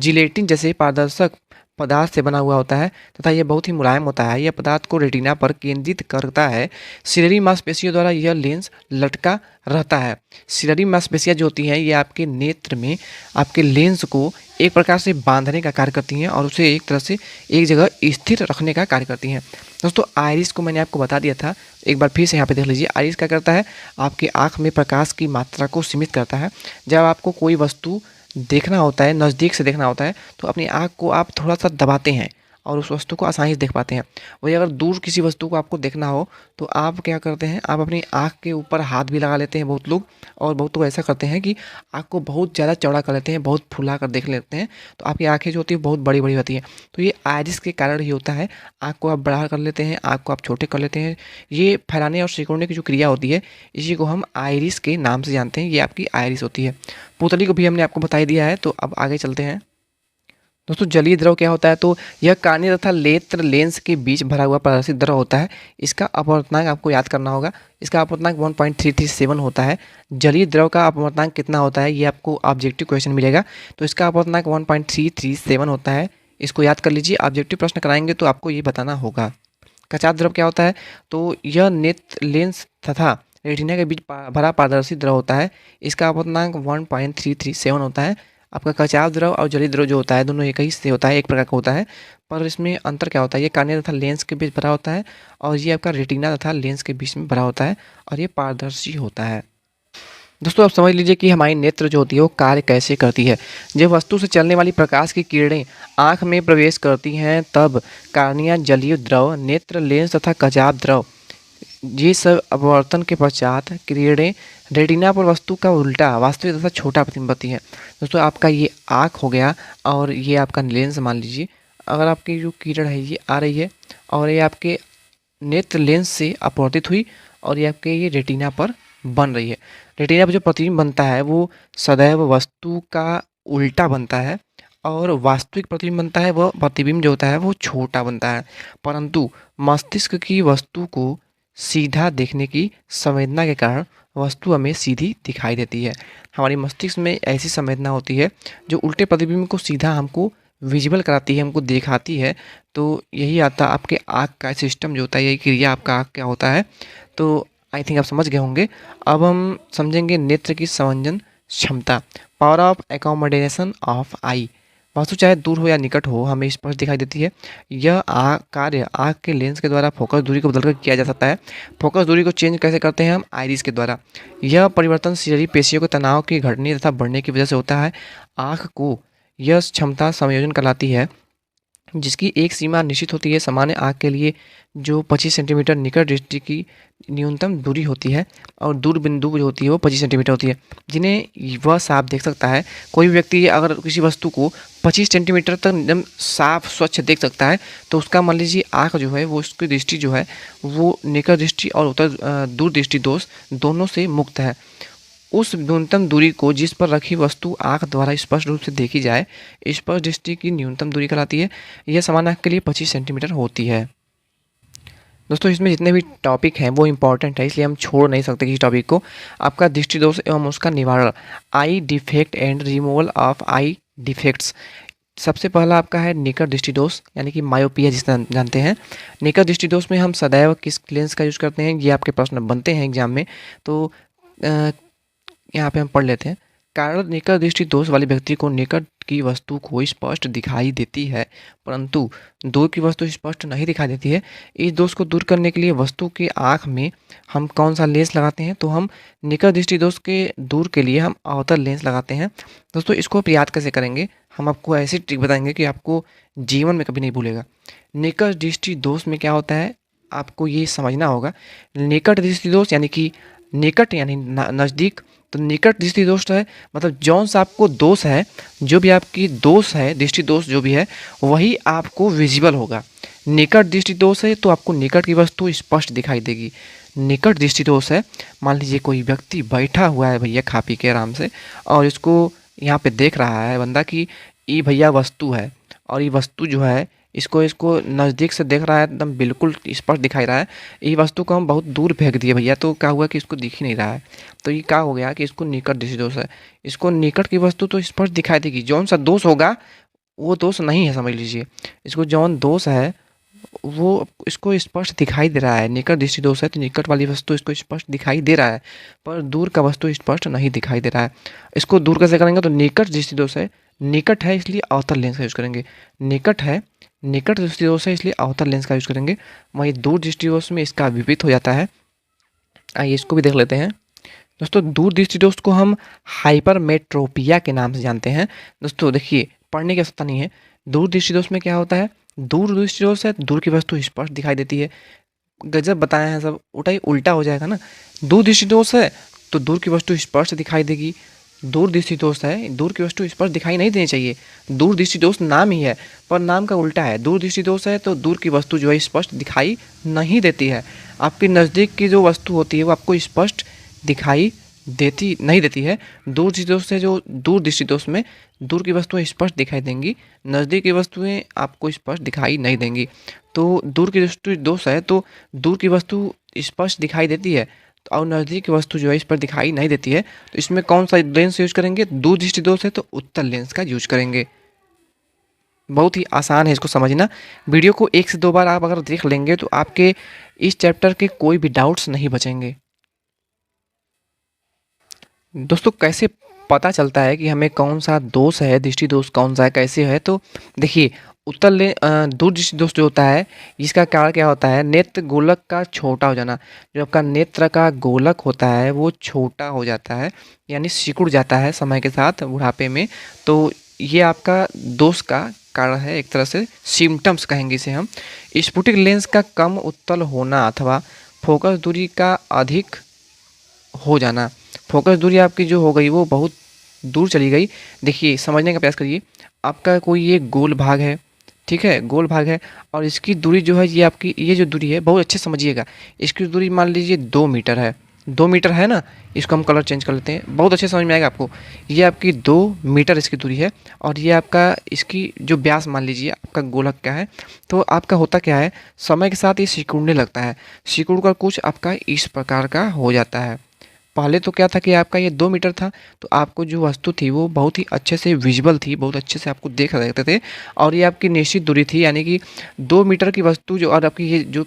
जिलेटिन जैसे पारदर्शक पदार्थ से बना हुआ होता है तथा यह बहुत ही मुलायम होता है। यह पदार्थ को रेटिना पर केंद्रित करता है। सिलरी मांसपेशियों द्वारा यह लेंस लटका रहता है। सिलरी मांसपेशियाँ जो होती हैं ये आपके नेत्र में आपके लेंस को एक प्रकार से बांधने का कार्य करती हैं और उसे एक तरह से एक जगह स्थिर रखने का कार्य करती हैं। दोस्तों आइरिस को मैंने आपको बता दिया था, एक बार फिर से यहाँ पे देख लीजिए। आइरिस क्या करता है? आपकी आँख में प्रकाश की मात्रा को सीमित करता है। जब आपको कोई वस्तु देखना होता है, नज़दीक से देखना होता है, तो अपनी आँख को आप थोड़ा सा दबाते हैं और उस वस्तु को आसानी से देख पाते हैं। वही अगर दूर किसी वस्तु को आपको देखना हो तो आप क्या करते हैं, आप अपनी आँख के ऊपर हाथ भी लगा लेते हैं बहुत लोग, और बहुत लोग ऐसा करते हैं कि आँख को बहुत ज़्यादा चौड़ा कर लेते हैं, बहुत फुला कर देख लेते हैं, तो आपकी आँखें जो होती है बहुत बड़ी बड़ी होती हैं। तो ये आइरिस के कारण ही होता है। आँख को आप बड़ा कर लेते हैं, आँख को आप छोटे कर लेते हैं। ये फैलाने और सिकुड़ने की जो क्रिया होती है इसी को हम आइरिस के नाम से जानते हैं। ये आपकी आइरिस होती है। पुतली को भी हमने आपको बता ही दिया है, तो अब आगे चलते हैं। दोस्तों जलीय द्रव क्या होता है, तो यह कार्निया तथा नेत्र लेंस के बीच भरा हुआ पारदर्शी द्रव होता है। इसका अपवर्तनांक आपको याद करना होगा। इसका अपवर्तनांक 1.337 होता है। जलीय द्रव का अपवर्तनांक कितना होता है ये आपको ऑब्जेक्टिव क्वेश्चन मिलेगा। तो इसका अपवर्तनांक 1.337 होता है। इसको याद कर लीजिए, ऑब्जेक्टिव प्रश्न कराएंगे तो आपको ये बताना होगा। कचाप द्रव क्या होता है, तो यह नेत्र लेंस तथा रेटिना के बीच भरा पारदर्शी द्रव होता है। इसका अपवर्तनांक 1.337 होता है। आपका कचाप द्रव और जलीय द्रव जो होता है दोनों एक ही से होता है, एक प्रकार का होता है, पर इसमें अंतर क्या होता है, ये कार्निया तथा लेंस के बीच भरा होता है और ये आपका रेटिना तथा लेंस के बीच में भरा होता है और ये पारदर्शी होता है। दोस्तों आप समझ लीजिए कि हमारी नेत्र जो होती है वो कार्य कैसे करती है। जब वस्तु से चलने वाली प्रकाश की किरणें आँख में प्रवेश करती हैं तब कार्निया, जलीय द्रव, नेत्र लेंस तथा कचाप द्रव ये सब अपवर्तन के पश्चात किरणें रेटिना पर वस्तु का उल्टा, वास्तविक तथा छोटा प्रतिबिंब होती है। दोस्तों आपका ये आँख हो गया और ये आपका लेंस मान लीजिए। अगर आपकी जो किरण है ये आ रही है और ये आपके नेत्र लेंस से अपवर्तित हुई और ये आपके ये रेटिना पर बन रही है। रेटिना पर जो प्रतिबिंब बनता है वो सदैव वस्तु का उल्टा बनता है और वास्तविक प्रतिबिंब बनता है, वह प्रतिबिंब जो होता है वो छोटा बनता है। परंतु मस्तिष्क की वस्तु को सीधा देखने की संवेदना के कारण वस्तु हमें सीधी दिखाई देती है। हमारी मस्तिष्क में ऐसी संवेदना होती है जो उल्टे प्रतिबिंब को सीधा हमको विजिबल कराती है, हमको दिखाती है। तो यही आता आपके आँख का सिस्टम जो होता है, यही क्रिया आपका आँख क्या होता है। तो आई थिंक आप समझ गए होंगे। अब हम समझेंगे नेत्र की संवेदन क्षमता, पावर ऑफ एकोमोडेशन ऑफ आई। वस्तु चाहे दूर हो या निकट हो हमें स्पष्ट दिखाई देती है। यह कार्य आँख के लेंस के द्वारा फोकस दूरी को बदलकर किया जा सकता है। फोकस दूरी को चेंज कैसे करते हैं हम, आइरिस के द्वारा। यह परिवर्तन शरीर पेशियों के तनाव की घटने तथा बढ़ने की वजह से होता है। आँख को यह क्षमता समायोजन कहलाती है जिसकी एक सीमा निश्चित होती है। सामान्य आँख के लिए जो 25 सेंटीमीटर निकट दृष्टि की न्यूनतम दूरी होती है और दूर बिंदु जो होती है वो 25 सेंटीमीटर होती है, जिन्हें वह साफ देख सकता है। कोई भी व्यक्ति अगर किसी वस्तु को 25 सेंटीमीटर तक एकदम साफ स्वच्छ देख सकता है तो उसका मान लीजिए आँख जो है वो, उसकी दृष्टि जो है वो निकट दृष्टि और दूर दृष्टि दोष दोनों से मुक्त है। उस न्यूनतम दूरी को जिस पर रखी वस्तु आँख द्वारा स्पष्ट रूप से देखी जाए स्पष्ट दृष्टि की न्यूनतम दूरी कहलाती है। यह सामान्य आँख के लिए 25 सेंटीमीटर होती है। दोस्तों इसमें जितने भी टॉपिक हैं वो इम्पॉर्टेंट है, इसलिए हम छोड़ नहीं सकते किसी टॉपिक को। आपका दृष्टि दोष एवं उसका निवारण, eye defect and removal of eye defects. सबसे पहला आपका है निकट दृष्टि दोष यानी कि मायोपिया जिसे जानते हैं। निकट दृष्टि दोष में हम सदैव किस लेंस का यूज़ करते हैं, ये आपके प्रश्न बनते हैं एग्जाम में। तो यहाँ पे हम पढ़ लेते हैं। कारण निकट दृष्टि दोष वाले व्यक्ति को निकट की वस्तु को स्पष्ट दिखाई देती है परंतु दूर की वस्तु स्पष्ट नहीं दिखाई देती है। इस दोष को दूर करने के लिए वस्तु की आँख में हम कौन सा लेंस लगाते हैं, तो हम निकट दृष्टि दोष के दूर के लिए हम अवतल लेंस लगाते हैं। दोस्तों इसको आप याद कैसे करेंगे, हम आपको ऐसी ट्रिक बताएंगे कि आपको जीवन में कभी नहीं भूलेगा। निकट दृष्टि दोष में क्या होता है आपको ये समझना होगा। निकट दृष्टि दोष यानी कि निकट यानी नज़दीक, तो निकट दृष्टि दोष है मतलब जौन सा आपको दोष है, जो भी आपकी दोष है, दृष्टि दोष जो भी है वही आपको विजिबल होगा। निकट दृष्टि दोष है तो आपको निकट की वस्तु स्पष्ट दिखाई देगी। निकट दृष्टि दोष है, मान लीजिए कोई व्यक्ति बैठा हुआ है भैया खा पी के आराम से और इसको यहाँ पे देख रहा है बंदा कि ये भैया वस्तु है और ये वस्तु जो है इसको नज़दीक से देख रहा है, एकदम बिल्कुल स्पष्ट दिखाई रहा है। ये वस्तु को हम बहुत दूर फेंक दिए भैया, तो क्या हुआ कि इसको दिख ही नहीं रहा है। तो ये क्या हो गया कि इसको निकट दृष्टि दोष है। इसको निकट की वस्तु तो स्पष्ट दिखाई देगी, जौन सा दोष होगा वो दोष नहीं है, समझ लीजिए। इसको जौन दोष है वो इसको स्पष्ट दिखाई दे रहा है। निकट दृष्टि दोष है तो निकट वाली वस्तु इसको स्पष्ट दिखाई दे रहा है पर दूर का वस्तु स्पष्ट नहीं दिखाई दे रहा है। इसको दूर कैसे करेंगे, तो निकट दृष्टि दोष है, निकट है इसलिए अवतल लेंस का यूज़ करेंगे। निकट है, निकट दृष्टि दोष है इसलिए अवतल लेंस का यूज़ करेंगे। वहीं दूर दृष्टि दोष में इसका विपरीत हो जाता है। आइए इसको भी देख लेते हैं। दोस्तों दूर दृष्टि दोष को हम हाइपरमेट्रोपिया के नाम से जानते हैं। दोस्तों देखिए पढ़ने की आवश्यकता नहीं है। दूर दृष्टि दोष में क्या होता है, दूर दृष्टि दोष है, दूर की वस्तु स्पष्ट दिखाई देती है। गजब बताया है सब, उल्टा हो जाएगा ना। दूर दृष्टि दोष है तो दूर की वस्तु स्पष्ट दिखाई देगी। दूर दृष्टि दोष है, दूर की वस्तु स्पष्ट दिखाई नहीं देनी चाहिए। दूर दृष्टि दोष नाम ही है, पर नाम का उल्टा है। दूर दृष्टि दोष है तो दूर की वस्तु जो है स्पष्ट दिखाई नहीं देती है। आपके नज़दीक की जो वस्तु होती है वो आपको स्पष्ट दिखाई नहीं देती है। दूर दृष्टि दोष से जो दूर दृष्टि दोष में दूर की वस्तुएं स्पष्ट दिखाई देंगी, नज़दीक की वस्तुएं आपको स्पष्ट दिखाई नहीं देंगी। तो दूर की दृष्टि दोष है तो दूर की वस्तु स्पष्ट दिखाई देती है और नज़दीक की वस्तु जो है स्पष्ट दिखाई नहीं देती है। तो इसमें कौन सा लेंस यूज करेंगे? दूर दृष्टि दोष है तो उत्तल लेंस का यूज करेंगे। बहुत ही आसान है इसको समझना। वीडियो को 1 से 2 बार आप अगर देख लेंगे तो आपके इस चैप्टर के कोई भी डाउट्स नहीं बचेंगे। दोस्तों कैसे पता चलता है कि हमें कौन सा दोष है, दृष्टि दोष कौन सा है, कैसे है? तो देखिए, दूर दृष्टि दोष जो होता है इसका कारण क्या होता है? नेत्र गोलक का छोटा हो जाना। जो आपका नेत्र का गोलक होता है वो छोटा हो जाता है, यानी सिकुड़ जाता है समय के साथ बुढ़ापे में। तो ये आपका दोष का कारण है, एक तरह से सिम्टम्स कहेंगे इसे हम। स्फुटिक लेंस का कम उत्तल होना अथवा फोकस दूरी का अधिक हो जाना। फोकस दूरी आपकी जो हो गई वो बहुत दूर चली गई। देखिए, समझने का प्रयास करिए। आपका कोई ये गोल भाग है, ठीक है, गोल भाग है, और इसकी दूरी जो है ये आपकी ये जो दूरी है बहुत अच्छे समझिएगा। इसकी दूरी मान लीजिए 2 मीटर है। 2 मीटर है ना, इसको हम कलर चेंज कर लेते हैं, बहुत अच्छे समझ में आएगा आपको। ये आपकी 2 मीटर इसकी दूरी है, और ये आपका इसकी जो व्यास मान लीजिए आपका गोलक क्या है। तो आपका होता क्या है, समय के साथ ये सिकुड़ने लगता है। सिकुड़ कर कुछ आपका इस प्रकार का हो जाता है। पहले तो क्या था कि आपका ये 2 मीटर था, तो आपको जो वस्तु थी वो बहुत ही अच्छे से विजिबल थी, बहुत अच्छे से आपको देख सकते थे, और ये आपकी निश्चित दूरी थी, यानी कि 2 मीटर की वस्तु जो, और आपकी ये जो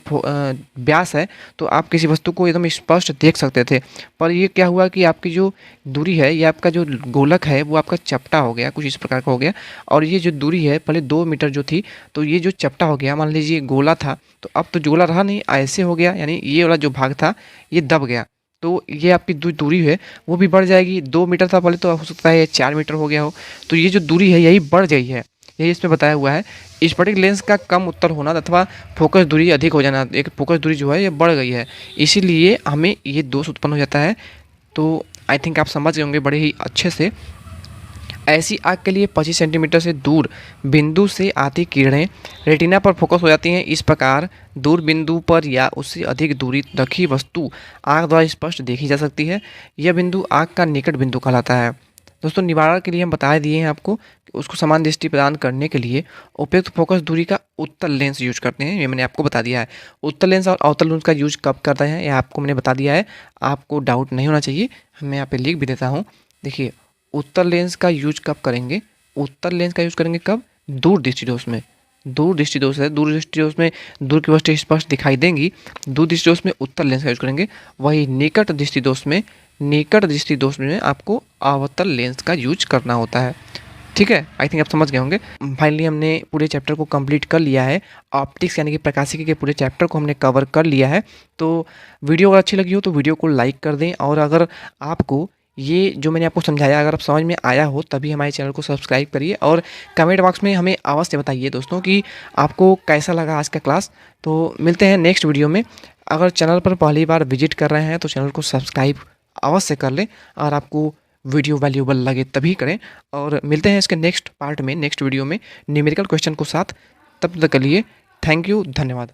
व्यास है, तो आप किसी वस्तु को एकदम स्पष्ट देख सकते थे। पर ये क्या हुआ कि आपकी जो दूरी है, ये आपका जो गोलक है वो आपका चपटा हो गया, कुछ इस प्रकार का हो गया। और ये जो दूरी है पहले 2 मीटर जो थी, तो ये जो चपटा हो गया, मान लीजिए गोला था, तो अब तो गोला रहा नहीं, ऐसे हो गया, यानी ये वाला जो भाग था ये दब गया। तो ये आपकी दूरी है वो भी बढ़ जाएगी। 2 मीटर था पहले, तो हो सकता है ये 4 मीटर हो गया हो। तो ये जो दूरी है यही बढ़ गई है, यही इसमें बताया हुआ है। स्फटिक लेंस का कम उत्तर होना अथवा फोकस दूरी अधिक हो जाना, एक फोकस दूरी जो है ये बढ़ गई है, इसीलिए हमें ये दोष उत्पन्न हो जाता है। तो आई थिंक आप समझ गए होंगे बड़े ही अच्छे से। ऐसी आग के लिए 25 सेंटीमीटर से दूर बिंदु से आती किरणें रेटिना पर फोकस हो जाती हैं। इस प्रकार दूर बिंदु पर या उससे अधिक दूरी रखी वस्तु आँख द्वारा स्पष्ट देखी जा सकती है। यह बिंदु आँख का निकट बिंदु कहलाता है। दोस्तों, निवारण के लिए हम बता दिए हैं आपको कि उसको समान दृष्टि प्रदान करने के लिए उपयुक्त फोकस दूरी का उत्तल लेंस यूज करते हैं। ये मैंने आपको बता दिया है। उत्तल लेंस और अवतल लेंस का यूज कब करते हैं यह आपको मैंने बता दिया है, आपको डाउट नहीं होना चाहिए। मैं यहाँ पे लिख भी देता हूँ। देखिए, उत्तल लेंस का यूज कब करेंगे? उत्तल लेंस का यूज करेंगे कब? दूर दृष्टि दोष में। दूर दृष्टि दोष है, दूर दृष्टि दोष में दूर की वस्तु स्पष्ट दिखाई देंगी, दूर दृष्टि दोष में उत्तल लेंस का यूज करेंगे। वही निकट दृष्टि दोष में आपको अवतल लेंस का यूज करना होता है। ठीक है, आई थिंक आप समझ गए होंगे। फाइनली हमने पूरे चैप्टर को कंप्लीट कर लिया है। ऑप्टिक्स यानी कि प्रकाशिकी के पूरे चैप्टर को हमने कवर कर लिया है। तो वीडियो अगर अच्छी लगी हो तो वीडियो को लाइक कर दें, और अगर आपको ये जो मैंने आपको समझाया अगर आप समझ में आया हो तभी हमारे चैनल को सब्सक्राइब करिए, और कमेंट बॉक्स में हमें अवश्य बताइए दोस्तों कि आपको कैसा लगा आज का क्लास। तो मिलते हैं नेक्स्ट वीडियो में। अगर चैनल पर पहली बार विजिट कर रहे हैं तो चैनल को सब्सक्राइब अवश्य कर लें, और आपको वीडियो वैल्यूएबल लगे तभी करें। और मिलते हैं इसके नेक्स्ट पार्ट में, नेक्स्ट वीडियो में न्यूमेरिकल क्वेश्चन को साथ। तब तक के लिए थैंक यू, धन्यवाद।